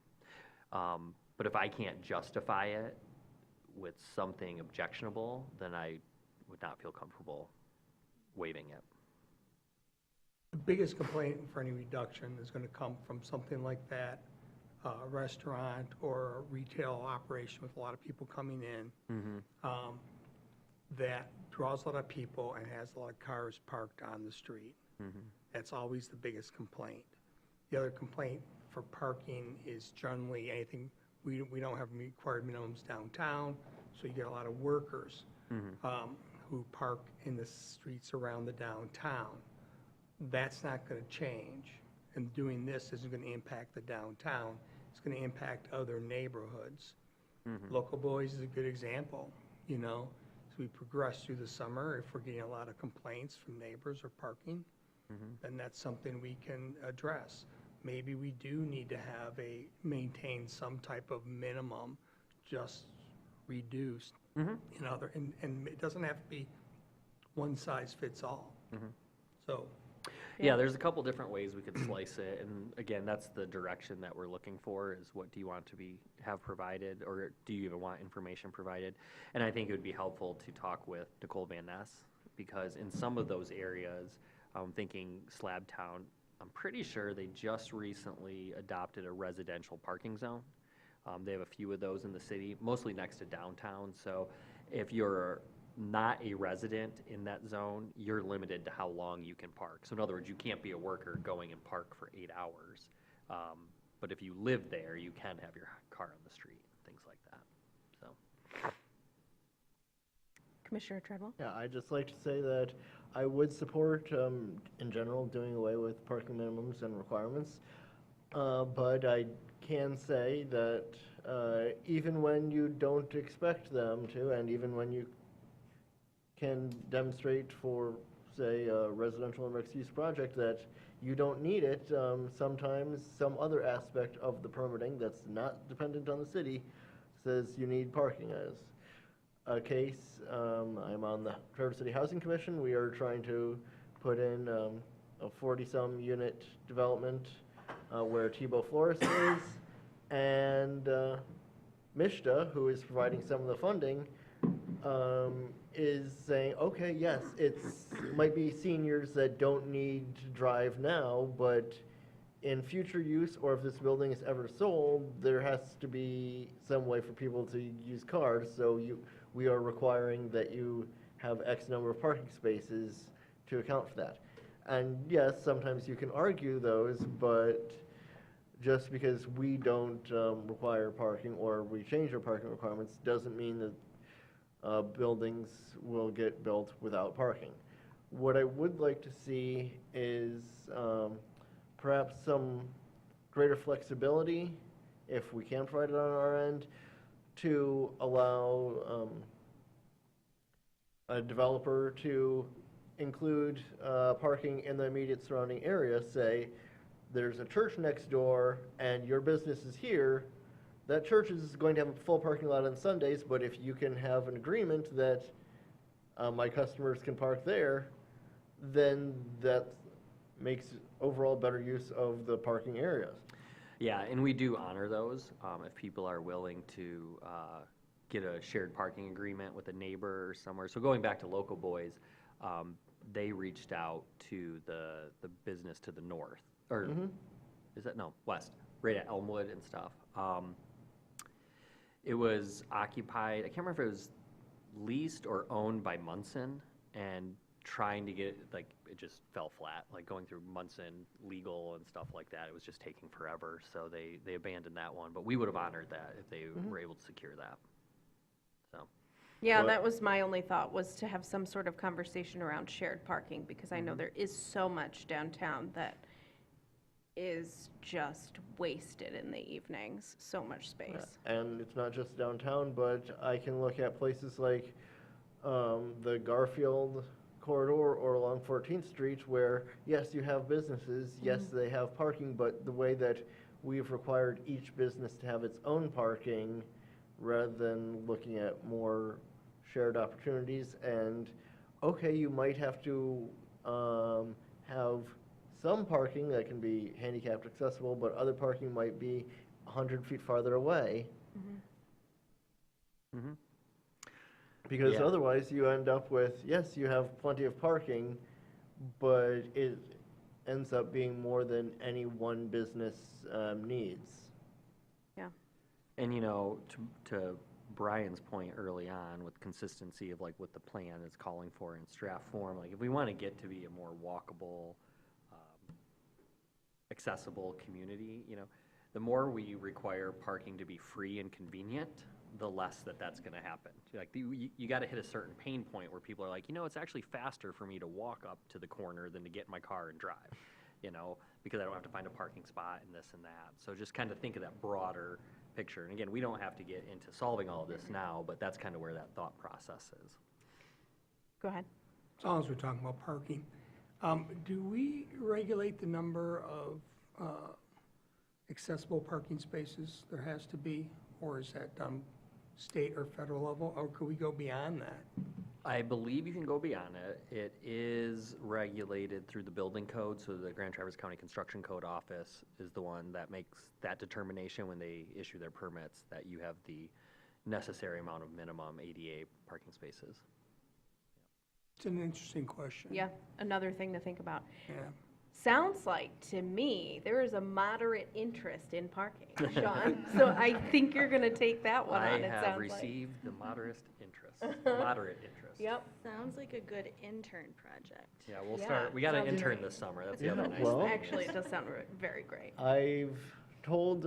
but if I can't justify it with something objectionable, then I would not feel comfortable waiving it. The biggest complaint for any reduction is going to come from something like that, a restaurant or a retail operation with a lot of people coming in, that draws a lot of people and has a lot of cars parked on the street. That's always the biggest complaint. The other complaint for parking is generally anything, we don't have required minimums downtown, so you get a lot of workers who park in the streets around the downtown. That's not going to change. And doing this isn't going to impact the downtown. It's going to impact other neighborhoods. Local Boys is a good example, you know. As we progress through the summer, if we're getting a lot of complaints from neighbors or parking, then that's something we can address. Maybe we do need to maintain some type of minimum, just reduced and it doesn't have to be one size fits all. So. Yeah, there's a couple different ways we could slice it, and again, that's the direction that we're looking for, is what do you want to have provided, or do you even want information provided? And I think it would be helpful to talk with Nicole Van Ness, because in some of those areas, I'm thinking Slab Town, I'm pretty sure they just recently adopted a residential parking zone. They have a few of those in the city, mostly next to downtown, so if you're not a resident in that zone, you're limited to how long you can park. So in other words, you can't be a worker going and park for 8 hours. But if you live there, you can have your car on the street, things like that. So, Commissioner Treadwell? Yeah, I'd just like to say that I would support, in general, doing away with parking minimums and requirements. But I can say that even when you don't expect them to, and even when you can demonstrate for, say, a residential or mixed-use project that you don't need it, sometimes some other aspect of the permitting that's not dependent on the city says you need parking. As a case, I'm on the Traverse City Housing Commission. We are trying to put in a 40-some unit development where Tebow Florist is, and Mishta, who is providing some of the funding, is saying, okay, yes, it might be seniors that don't need to drive now, but in future use, or if this building is ever sold, there has to be some way for people to use cars, so we are requiring that you have X number of parking spaces to account for that. And yes, sometimes you can argue those, but just because we don't require parking or we change our parking requirements doesn't mean that buildings will get built without parking. What I would like to see is perhaps some greater flexibility, if we can provide it on our end, to allow a developer to include parking in the immediate surrounding area. Say, there's a church next door and your business is here, that church is going to have a full parking lot on Sundays, but if you can have an agreement that my customers can park there, then that makes overall better use of the parking areas. Yeah, and we do honor those, if people are willing to get a shared parking agreement with a neighbor or somewhere. So going back to Local Boys, they reached out to the business to the north, or is that, no, west, right at Elmwood and stuff. It was occupied, I can't remember if it was leased or owned by Munson, and trying to get, like, it just fell flat, like going through Munson legal and stuff like that. It was just taking forever, so they abandoned that one. But we would have honored that if they were able to secure that. So. Yeah, But- that was my only thought, was to have some sort of conversation around shared parking, because I know there is so much downtown that is just wasted in the evenings, so much space. And it's not just downtown, but I can look at places like the Garfield corridor or along 14th Street where, yes, you have businesses, yes, they have parking, but the way that we've required each business to have its own parking rather than looking at more shared opportunities. And, okay, you might have to have some parking that can be handicapped accessible, but other parking might be 100 feet farther away. Mm-hmm. Because Yeah. otherwise you end up with, yes, you have plenty of parking, but it ends up being more than any one business needs. And, you know, to Brian's point early on with consistency of like what the plan is calling for in draft form, like if we want to get to be a more walkable, accessible community, you know, the more we require parking to be free and convenient, the less that's going to happen. Like you got to hit a certain pain point where people are like, you know, it's actually faster for me to walk up to the corner than to get in my car and drive, you know, because I don't have to find a parking spot and this and that. So just kind of think of that broader picture. And again, we don't have to get into solving all of this now, but that's kind of where that thought process is. Go ahead. As long as we're talking about parking, do we regulate the number of accessible parking spaces there has to be? Or is that done state or federal level, or could we go beyond that? I believe you can go beyond it. It is regulated through the building code, so the Grand Traverse County Construction Code Office is the one that makes that determination when they issue their permits, that you have the necessary amount of minimum ADA parking spaces. It's an interesting question. Yeah, another thing to think about. Yeah. Sounds like, to me, there is a moderate interest in parking, Sean. So I think you're going to take that one I on, it have sounds like. received the moderate interest. Yep. Sounds like a good intern project. Yeah, we'll Yeah, start, we got an sounds intern great. this summer, that's the Yeah, other nice well- thing. Actually, it does sound very great. I've told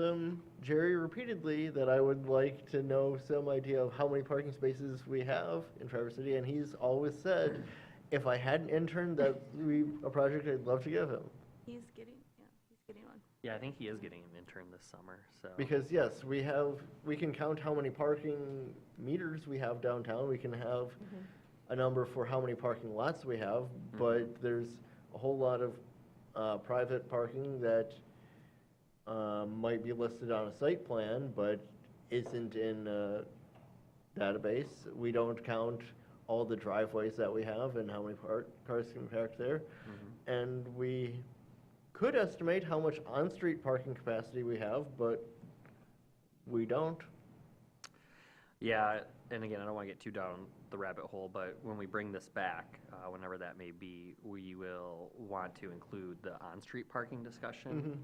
Jerry repeatedly that I would like to know some idea of how many parking spaces we have in Traverse City, and he's always said, if I had an intern, that would be a project I'd love to give him. He's getting, getting one. Yeah, I think he is getting an intern this summer, so. Because yes, we can count how many parking meters we have downtown, we can have a number for how many parking lots we have, but there's a whole lot of private parking that might be listed on a site plan, but isn't in a database. We don't count all the driveways that we have and how many cars can be parked there. And we could estimate how much on-street parking capacity we have, but we don't. Yeah, and again, I don't want to get too down the rabbit hole, but when we bring this back, whenever that may be, we will want to include the on-street parking discussion.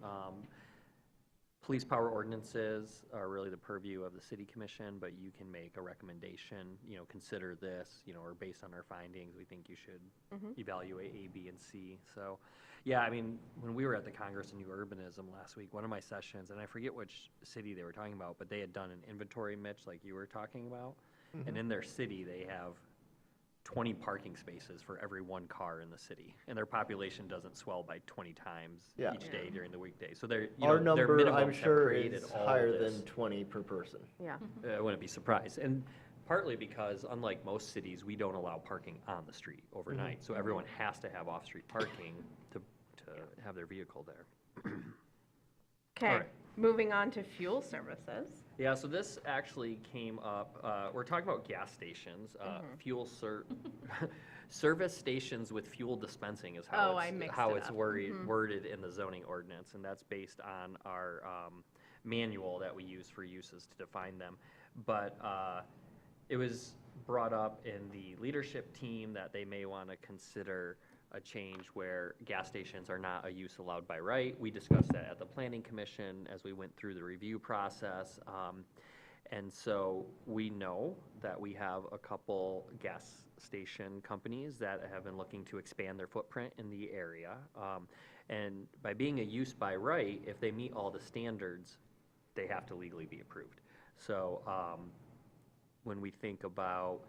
Police power ordinances are really the purview of the city commission, but you can make a recommendation, consider this, or based on our findings, we think you should evaluate A, B, and C. So, yeah, I mean, when we were at the Congress of New Urbanism last week, one of my sessions, and I forget which city they were talking about, but they had done an inventory, Mitch, like you were talking about. And in their city, they have 20 parking spaces for every one car in the city, and their population doesn't swell by 20 times Yeah. each day during the weekday. So their Our their number, minimums I'm have sure, created is all higher this. than 20 per person. Yeah. I wouldn't be surprised, and partly because unlike most cities, we don't allow parking on the street overnight, so everyone has to have off-street parking to have their vehicle there. Okay, right. moving on to fuel services. Yeah, so this actually came up, we're talking about gas stations, service stations with fuel dispensing is Oh, I mixed how it it's up. worded in the zoning ordinance, and that's based on our manual that we use for uses to define them. But it was brought up in the leadership team that they may want to consider a change where gas stations are not a use allowed by right. We discussed that at the Planning Commission as we went through the review process. And so we know that we have a couple gas station companies that have been looking to expand their footprint in the area. And by being a use by right, if they meet all the standards, they have to legally be approved. So when we think about,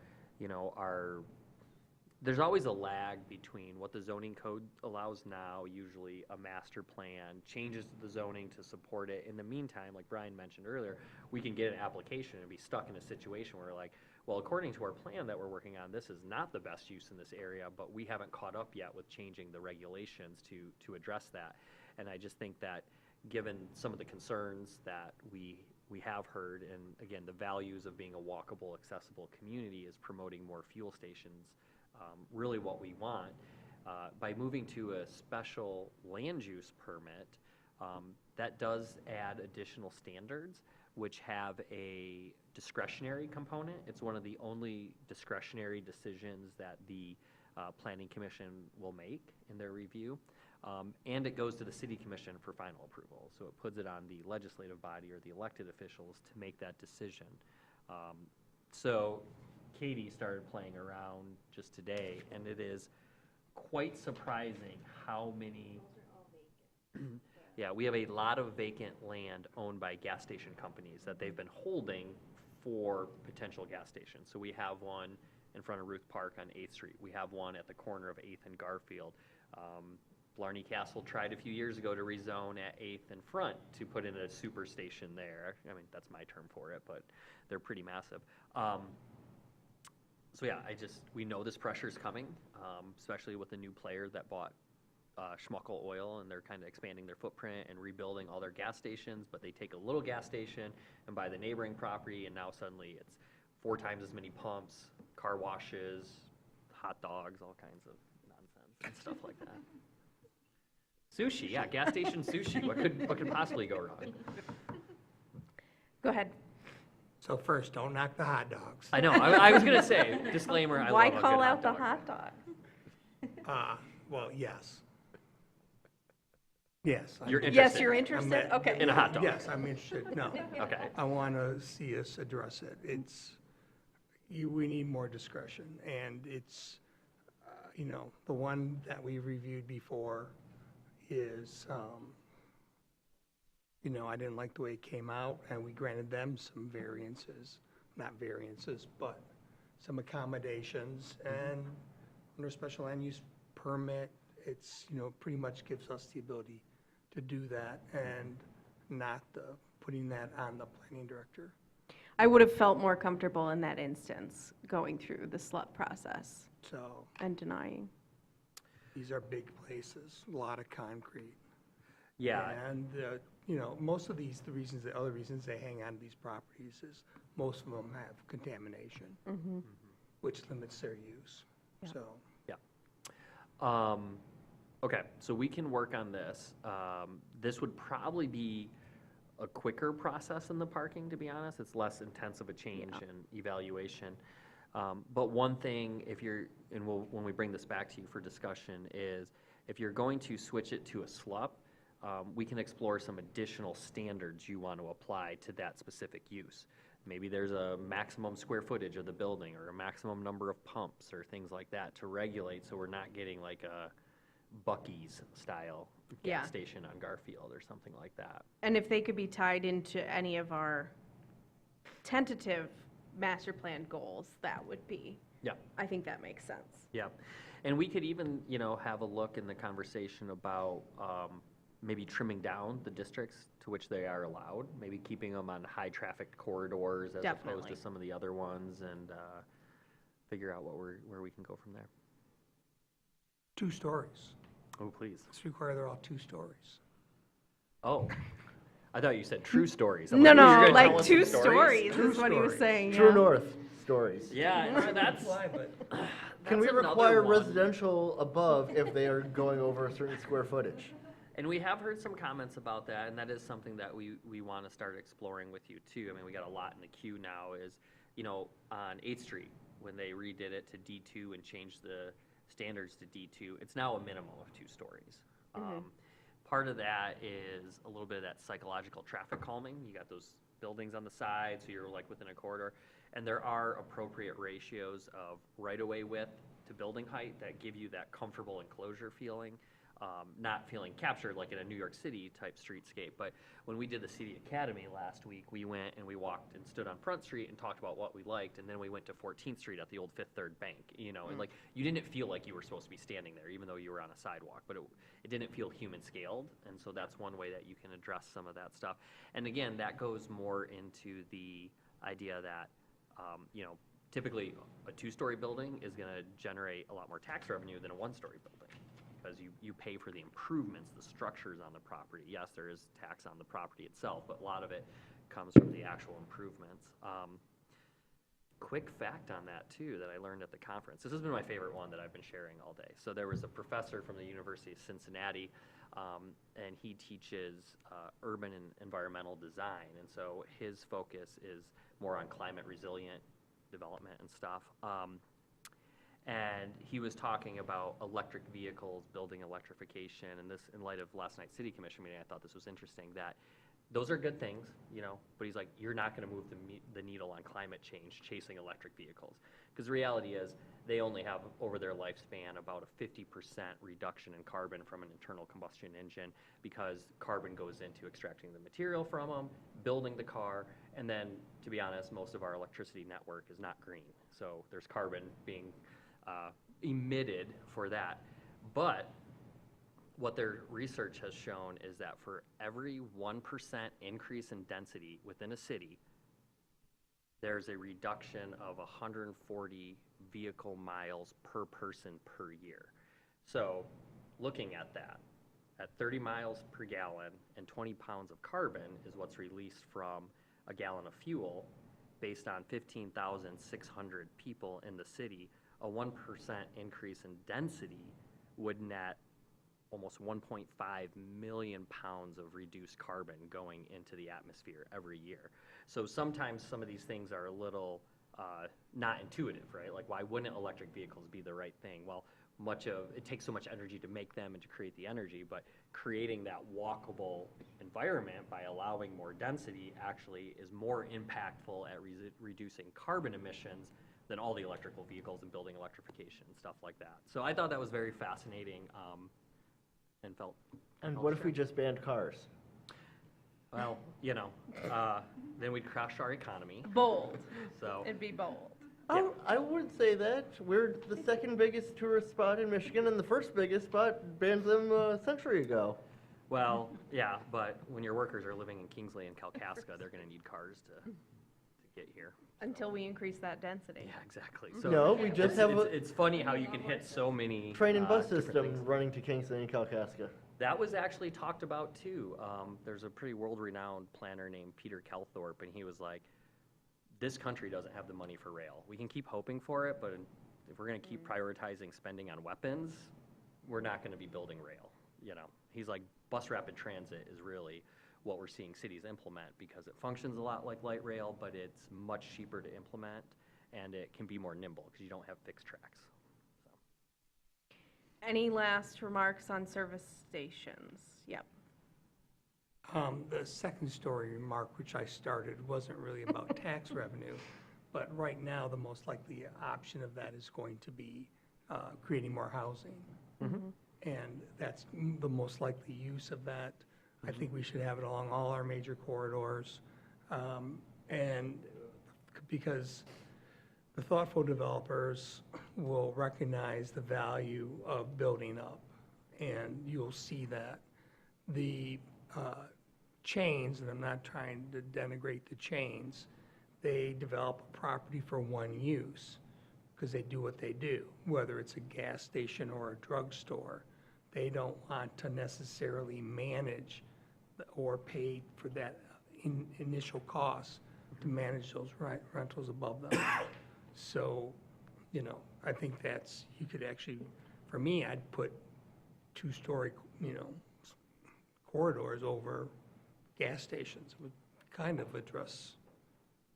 there's always a lag between what the zoning code allows now, usually a master plan, changes to the zoning to support it. In the meantime, like Brian mentioned earlier, we can get an application and be stuck in a situation where like, well, according to our plan that we're working on, this is not the best use in this area, but we haven't caught up yet with changing the regulations to address that. And I just think that given some of the concerns that we have heard, and again, the values of being a walkable, accessible community is promoting more fuel stations, really what we want. By moving to a special land use permit, that does add additional standards which have a discretionary component. It's one of the only discretionary decisions that the Planning Commission will make in their review. And it goes to the City Commission for final approval. So it puts it on the legislative body or the elected officials to make that decision. So Katie started playing around just today, and it is quite surprising how many. Yeah, we have a lot of vacant land owned by gas station companies that they've been holding for potential gas stations. So we have one in front of Ruth Park on 8th Street. We have one at the corner of 8th and Garfield. Blarney Castle tried a few years ago to rezone at 8th and Front to put in a super station there. I mean, that's my term for it, but they're pretty massive. So yeah, we know this pressure is coming, especially with the new player that bought Schmuckel Oil, and they're kind of expanding their footprint and rebuilding all their gas stations, but they take a little gas station and buy the neighboring property, and now suddenly it's 4 times as many pumps, car washes, hot dogs, all kinds of nonsense and stuff like that. Sushi, yeah, gas station sushi. What could possibly go wrong? Go ahead. So first, don't knock the hot dogs. I know. I was gonna say disclaimer. I Why love a good call out hot the dog. hot dog? Well, yes. Yes. You're I'm- Yes, interested. you're interested? I'm- Okay. In a hot dog. Yes, I'm interested, no. Okay. I want to see us address it. We need more discretion, and it's, the one that we reviewed before is, I didn't like the way it came out, and we granted them some variances, not variances, but some accommodations, and under special land use permit, it's, pretty much gives us the ability to do that and not putting that on the planning director. I would have felt more comfortable in that instance, going through the SLUP process So and denying. these are big places, a lot of concrete. Yeah, And, you know, most of these, the other reasons they hang on to these properties is most of them have contamination, which limits their use, so. okay, so we can work on this. This would probably be a quicker process in the parking, to be honest. It's less intense of a change and evaluation. But one thing, if you're, and when we bring this back to you for discussion, is if you're going to switch it to a SLUP, we can explore some additional standards you want to apply to that specific use. Maybe there's a maximum square footage of the building or a maximum number of pumps or things like that to regulate, so we're not getting like a Buc-ee's style Yeah. gas station on Garfield or something like that. And if they could be tied into any of our tentative master plan goals, that would be, Yeah. I think that makes sense. Yeah, and we could even, have a look in the conversation about maybe trimming down the districts to which they are allowed, maybe keeping them on high-traffic corridors as opposed Definitely. to some of the other ones, and figure out where we can go from there. 2 stories. Oh, please. Let's require they're all 2 stories. Oh, I thought you said true stories. No, "Ooh, you're no, gonna tell like us 2 some stories True is what he was stories. saying, True yeah. North stories. Yeah, that's. Can we that's another require one. residential above if they are going over a certain square footage? And we have heard some comments about that, and that is something that we want to start exploring with you too. I mean, we got a lot in the queue now is, on 8th Street, when they redid it to D2 and changed the standards to D2, it's now a minimum of 2 stories. Part of that is a little bit of that psychological traffic calming. You got those buildings on the side, so you're like within a corridor. And there are appropriate ratios of right-of-way width to building height that give you that comfortable enclosure feeling, not feeling captured like in a New York City type streetscape. But when we did the City Academy last week, we went and we walked and stood on Front Street and talked about what we liked, and then we went to 14th Street at the old Fifth Third Bank, and like you didn't feel like you were supposed to be standing there, even though you were on a sidewalk, but it didn't feel human scaled, and so that's one way that you can address some of that stuff. And again, that goes more into the idea that, typically a 2-story building is going to generate a lot more tax revenue than a 1-story building, because you pay for the improvements, the structures on the property. Yes, there is tax on the property itself, but a lot of it comes from the actual improvements. Quick fact on that too that I learned at the conference. This has been my favorite one that I've been sharing all day. So there was a professor from the University of Cincinnati, and he teaches urban and environmental design. And so his focus is more on climate resilient development and stuff. And he was talking about electric vehicles, building electrification, and this, in light of last night's City Commission meeting, I thought this was interesting, that those are good things, but he's like, you're not going to move the needle on climate change chasing electric vehicles. Because the reality is, they only have, over their lifespan, about a 50% reduction in carbon from an internal combustion engine, because carbon goes into extracting the material from them, building the car, and then, to be honest, most of our electricity network is not green. So there's carbon being emitted for that. But what their research has shown is that for every 1% increase in density within a city, there's a reduction of 140 vehicle miles per person per year. So looking at that, at 30 miles per gallon and 20 pounds of carbon is what's released from a gallon of fuel. Based on 15,600 people in the city, a 1% increase in density would net almost 1.5 million pounds of reduced carbon going into the atmosphere every year. So sometimes some of these things are a little not intuitive, right? Like, why wouldn't electric vehicles be the right thing? Well, it takes so much energy to make them and to create the energy, but creating that walkable environment by allowing more density actually is more impactful at reducing carbon emissions than all the electrical vehicles and building electrification and stuff like that. So I thought that was very fascinating, and felt. And what if we just banned cars? Well, then we'd crash our economy. Bold. So It'd be bold. I wouldn't say that. We're the second biggest tourist spot in Michigan, and the first biggest spot banned them a century ago. Well, yeah, but when your workers are living in Kingsley and Kalkaska, they're gonna need cars to get here. Until we increase that density. Yeah, exactly. So No, we just have a it's funny how you can hit so many. train and bus different system things. running to Kingston and Kalkaska. That was actually talked about too. There's a pretty world-renowned planner named Peter Calthorpe, and he was like, this country doesn't have the money for rail. We can keep hoping for it, but if we're gonna keep prioritizing spending on weapons, we're not gonna be building rail, you know? He's like, bus rapid transit is really what we're seeing cities implement because it functions a lot like light rail, but it's much cheaper to implement and it can be more nimble because you don't have fixed tracks. Any last remarks on service stations? Yep. The second story remark, which I started, wasn't really about tax revenue, but right now, the most likely option of that is going to be creating more housing. And that's the most likely use of that. I think we should have it along all our major corridors. And because the thoughtful developers will recognize the value of building up, and you'll see that. The chains, and I'm not trying to denigrate the chains, they develop a property for one use because they do what they do, whether it's a gas station or a drugstore. They don't want to necessarily manage or pay for that initial cost to manage those rentals above them. So, you know, I think that's, you could actually, for me, I'd put two-story, you know, corridors over gas stations. It would kind of address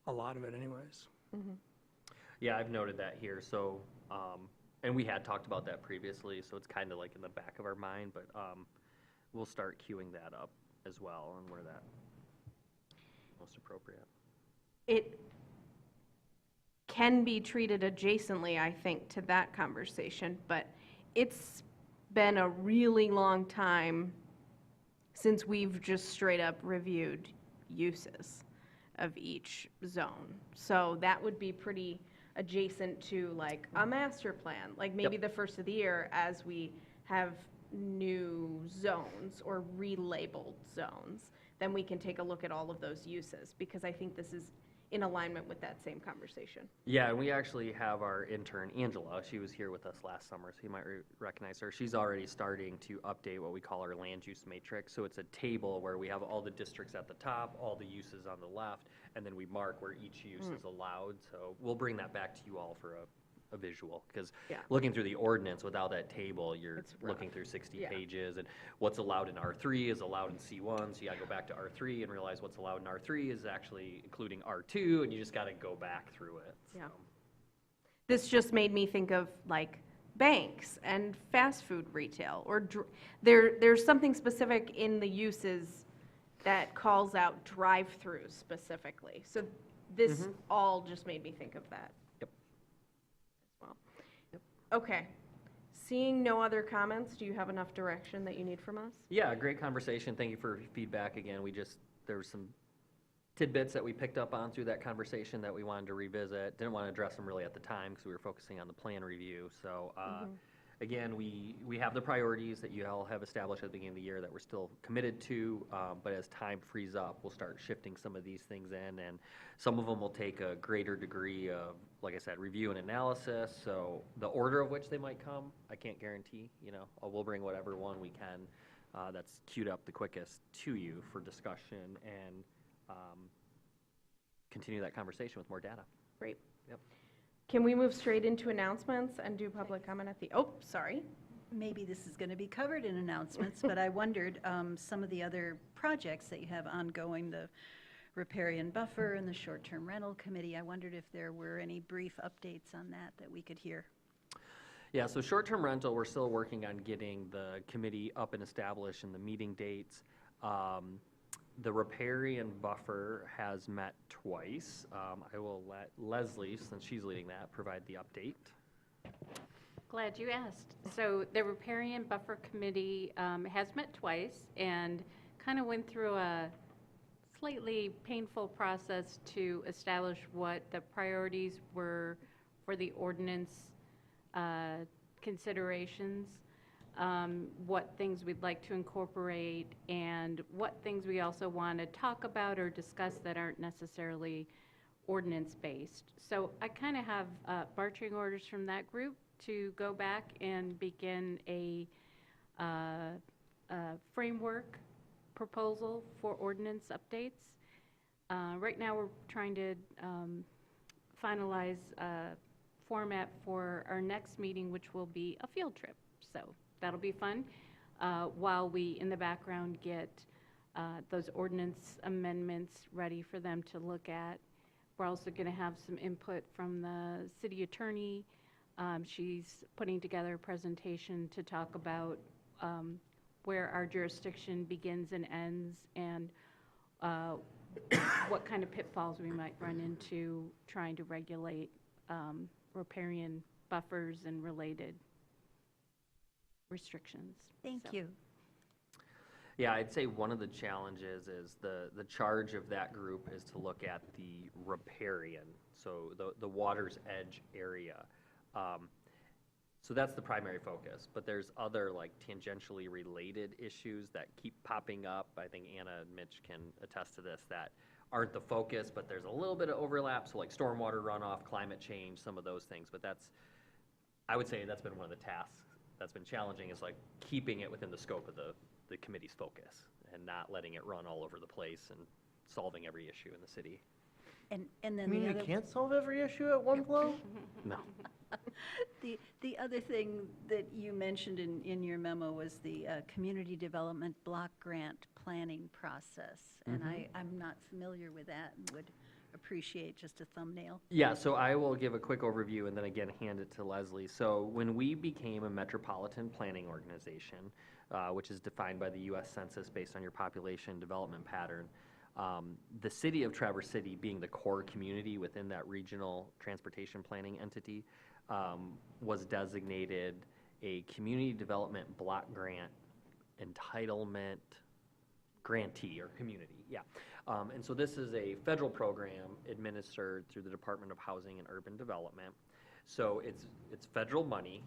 a lot of it anyways. Yeah, I've noted that here, so, and we had talked about that previously, so it's kind of like in the back of our mind, but we'll start queuing that up as well and where that most appropriate. It can be treated adjacently, I think, to that conversation, but it's been a really long time since we've just straight up reviewed uses of each zone. So that would be pretty adjacent to like a master plan, like maybe the first of the year as we have new zones or relabeled zones, then we can take a look at all of those uses, because I think this is in alignment with that same conversation. Yeah, and we actually have our intern, Angela. She was here with us last summer, so you might recognize her. She's already starting to update what we call our land use matrix. So it's a table where we have all the districts at the top, all the uses on the left, and then we mark where each use is allowed. So we'll bring that back to you all for a visual, because looking through the ordinance without that table, you're looking through 60 pages, and what's allowed in R3 is allowed in C1, so you gotta go back to R3 and realize what's allowed in R3 is actually including R2, and you just gotta go back through it. So. Yeah. This just made me think of like banks and fast food retail, or there's something specific in the uses that calls out drive-throughs specifically. So this all just made me think of that. Okay. Seeing no other comments, do you have enough direction that you need from us? Yeah, great conversation. Thank you for feedback again. There were some tidbits that we picked up on through that conversation that we wanted to revisit. Didn't want to address them really at the time because we were focusing on the plan review. So again, we have the priorities that you all have established at the beginning of the year that we're still committed to, but as time frees up, we'll start shifting some of these things in, and some of them will take a greater degree of, like I said, review and analysis. So the order of which they might come, I can't guarantee. You know, we'll bring whatever one we can that's queued up the quickest to you for discussion and continue that conversation with more data. Great. Yep. Can we move straight into announcements and do public comment at the, sorry. Maybe this is going to be covered in announcements, but I wondered, some of the other projects that you have ongoing, the riparian buffer and the short-term rental committee, I wondered if there were any brief updates on that we could hear. Yeah, so short-term rental, we're still working on getting the committee up and established and the meeting dates. The riparian buffer has met twice. I will let Leslie, since she's leading that, provide the update. Glad you asked. So the riparian buffer committee has met twice and kind of went through a slightly painful process to establish what the priorities were for the ordinance considerations. what things we'd like to incorporate, and what things we also want to talk about or discuss that aren't necessarily ordinance-based. So I kind of have marching orders from that group to go back and begin a framework proposal for ordinance updates. Right now, we're trying to finalize a format for our next meeting, which will be a field trip. So that'll be fun, while we, in the background, get those ordinance amendments ready for them to look at. We're also going to have some input from the city attorney. She's putting together a presentation to talk about where our jurisdiction begins and ends, and what kind of pitfalls we might run into trying to regulate riparian buffers and related restrictions. Thank So- you. Yeah, I'd say one of the challenges is the charge of that group is to look at the riparian, so the water's edge area. So that's the primary focus, but there's other like tangentially related issues that keep popping up. I think Anna and Mitch can attest to this, that aren't the focus, but there's a little bit of overlap, so like stormwater runoff, climate change, some of those things, but I would say that's been one of the tasks that's been challenging, is like keeping it within the scope of the committee's focus and not letting it run all over the place and solving every issue in the city. And I then mean, the you other, can't solve every issue at one blow? No. the other thing that you mentioned in your memo was the community development block grant planning process. And I'm not familiar with that and would appreciate just a thumbnail. Yeah, so I will give a quick overview and then again hand it to Leslie. So when we became a metropolitan planning organization, which is defined by the U.S. Census based on your population development pattern, the city of Traverse City, being the core community within that regional transportation planning entity, was designated a community development block grant entitlement grantee or community, yeah. And so this is a federal program administered through the Department of Housing and Urban Development. So it's federal money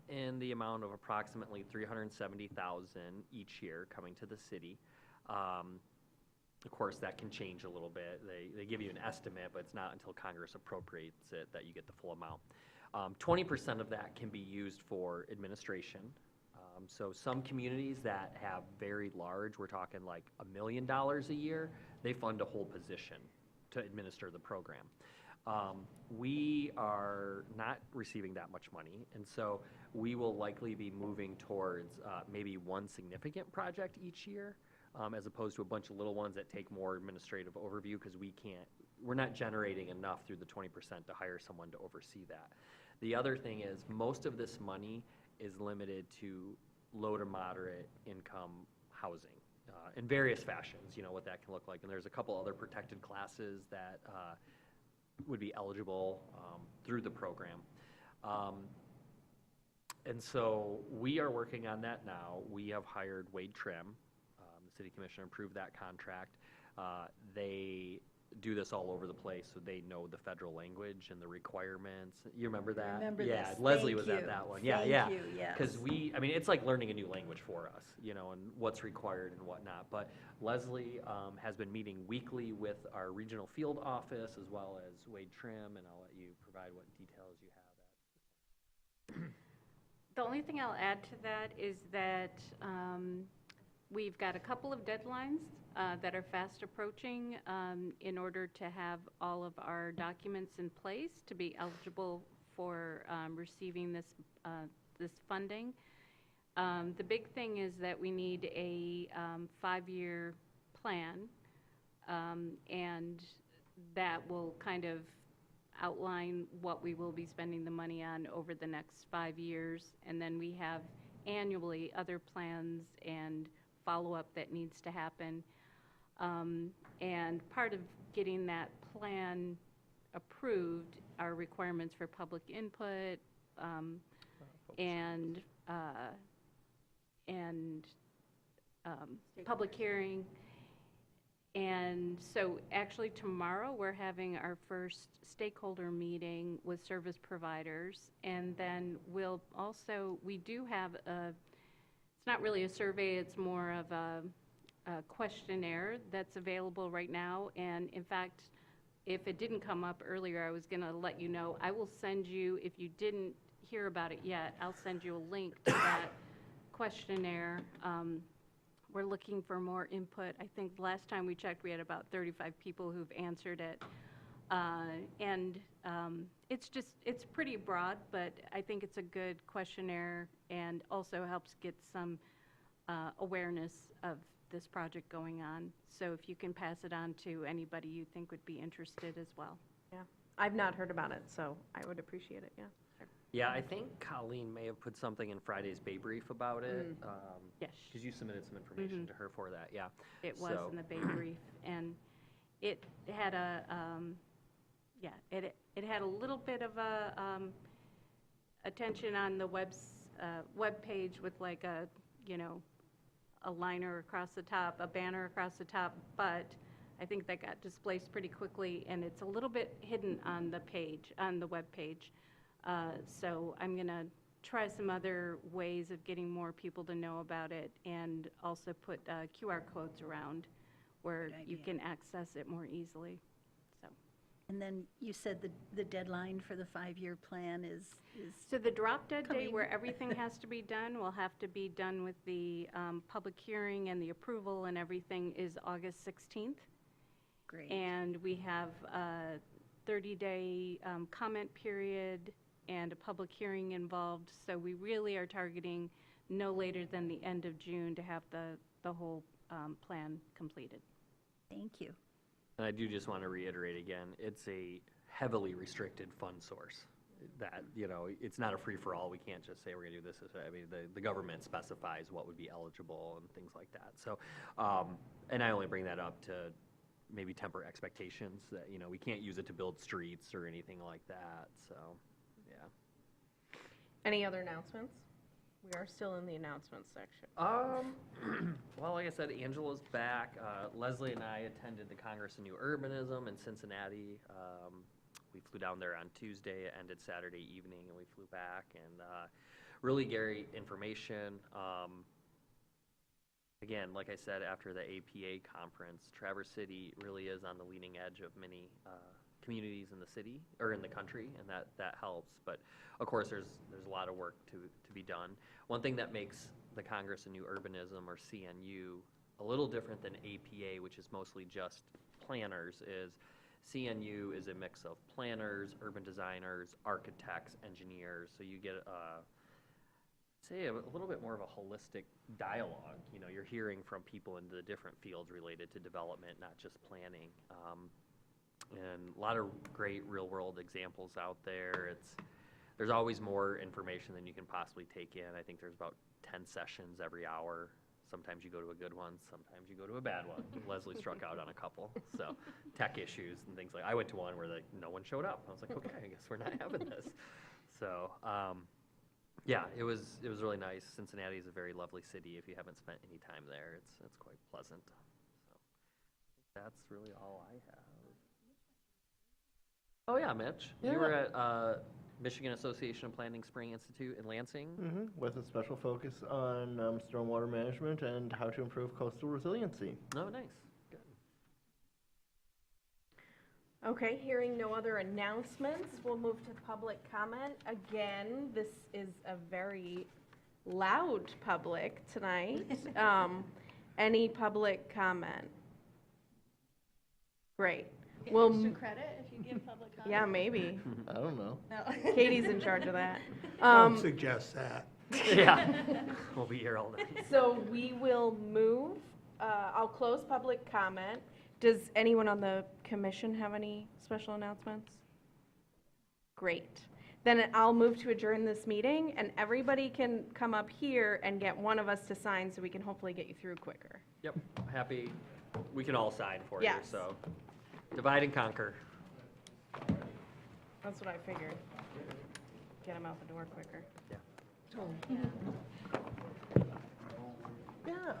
in the amount of approximately $370,000 each year coming to the city. Of course, that can change a little bit. They give you an estimate, but it's not until Congress appropriates it that you get the full amount. 20% of that can be used for administration. So some communities that have very large, we're talking like $1 million a year, they fund a whole position to administer the program. We are not receiving that much money, and so we will likely be moving towards maybe one significant project each year, as opposed to a bunch of little ones that take more administrative overview, because we're not generating enough through the 20% to hire someone to oversee that. The other thing is, most of this money is limited to low to moderate income housing in various fashions, what that can look like. And there's a couple other protected classes that would be eligible through the program. And so we are working on that now. We have hired Wade Trim. The city commissioner approved that contract. They do this all over the place, so they know the federal language and the requirements. You remember that? Remember Yeah, this. Leslie Thank was at you. that one. Yeah, Thank yeah. you, yes. Because it's like learning a new language for us, and what's required and whatnot. But Leslie has been meeting weekly with our regional field office as well as Wade Trim, and I'll let you provide what details you have. The only thing I'll add to that is that we've got a couple of deadlines that are fast approaching in order to have all of our documents in place to be eligible for receiving this funding. The big thing is that we need a 5-year plan, and that will kind of outline what we will be spending the money on over the next 5 years. And then we have annually other plans and follow-up that needs to happen. And part of getting that plan approved are requirements for public input and public hearing. And so actually tomorrow, we're having our first stakeholder meeting with service providers. And then we do have it's not really a survey, it's more of a questionnaire that's available right now. And in fact, if it didn't come up earlier, I was going to let you know. I will send you, if you didn't hear about it yet, I'll send you a link to that questionnaire. We're looking for more input. I think the last time we checked, we had about 35 people who've answered it. It's pretty broad, but I think it's a good questionnaire and also helps get some awareness of this project going on. So if you can pass it on to anybody you think would be interested as well. Yeah, I've not heard about it, so I would appreciate it, yeah. Yeah, I think Colleen may have put something in Friday's Bay Brief about it. Yes. Because you submitted some information to her for that, yeah. It was So- in the Bay Brief, and it had it had a little bit of a attention on the web page with like a liner across the top, a banner across the top, but I think that got displaced pretty quickly, and it's a little bit hidden on the page, on the web page. So I'm going to try some other ways of getting more people to know about it, and also put QR codes around where Good you idea. can access it more easily. So. And then you said the deadline for the 5-year plan is So the drop dead date Coming. where everything has to be done will have to be done with the public hearing and the approval and everything is August 16th. great. And we have a 30-day comment period and a public hearing involved. So we really are targeting no later than the end of June to have the whole plan completed. Thank you. And I do just want to reiterate again, it's a heavily restricted fund source. That, it's not a free-for-all. We can't just say we're going to do this. I mean, the government specifies what would be eligible and things like that. So, and I only bring that up to maybe temper expectations that, we can't use it to build streets or anything like that. So, yeah. Any other announcements? We are still in the announcements section. Well, like I said, Angela's back. Leslie and I attended the Congress of New Urbanism in Cincinnati. We flew down there on Tuesday, it ended Saturday evening, and we flew back. And really great information. Again, like I said, after the APA conference, Traverse City really is on the leading edge of many communities in the city, or in the country, and that helps. But of course, there's a lot of work to be done. One thing that makes the Congress of New Urbanism, or CNU, a little different than APA, which is mostly just planners, is CNU is a mix of planners, urban designers, architects, engineers. So you get say a little bit more of a holistic dialogue. You're hearing from people in the different fields related to development, not just planning. And a lot of great real-world examples out there. There's always more information than you can possibly take in. I think there's about 10 sessions every hour. Sometimes you go to a good one, sometimes you go to a bad one. Leslie struck out on a couple. So tech issues and things like, I went to one where no one showed up. I was like, okay, I guess we're not having this. So, yeah, it was really nice. Cincinnati is a very lovely city. If you haven't spent any time there, it's quite pleasant. So that's really all I have. Oh yeah, Mitch, you were at Michigan Association of Planning Spring Institute in Lansing. With a special focus on stormwater management and how to improve coastal resiliency. Oh, nice. Good. Okay, hearing no other announcements, we'll move to public comment. Again, this is a very loud public tonight. Any public comment? Great. Well, credit if you give public comment? yeah, maybe. I don't know. Katie's in charge of that. Don't suggest that. Yeah, we'll be here all night. So we will move, I'll close public comment. Does anyone on the commission have any special announcements? Great. Then I'll move to adjourn this meeting, and everybody can come up here and get one of us to sign so we can hopefully get you through quicker. Yep, happy. We can all sign for you, Yes. so divide and conquer. That's what I figured. Get them out the door quicker. Yeah. Yeah.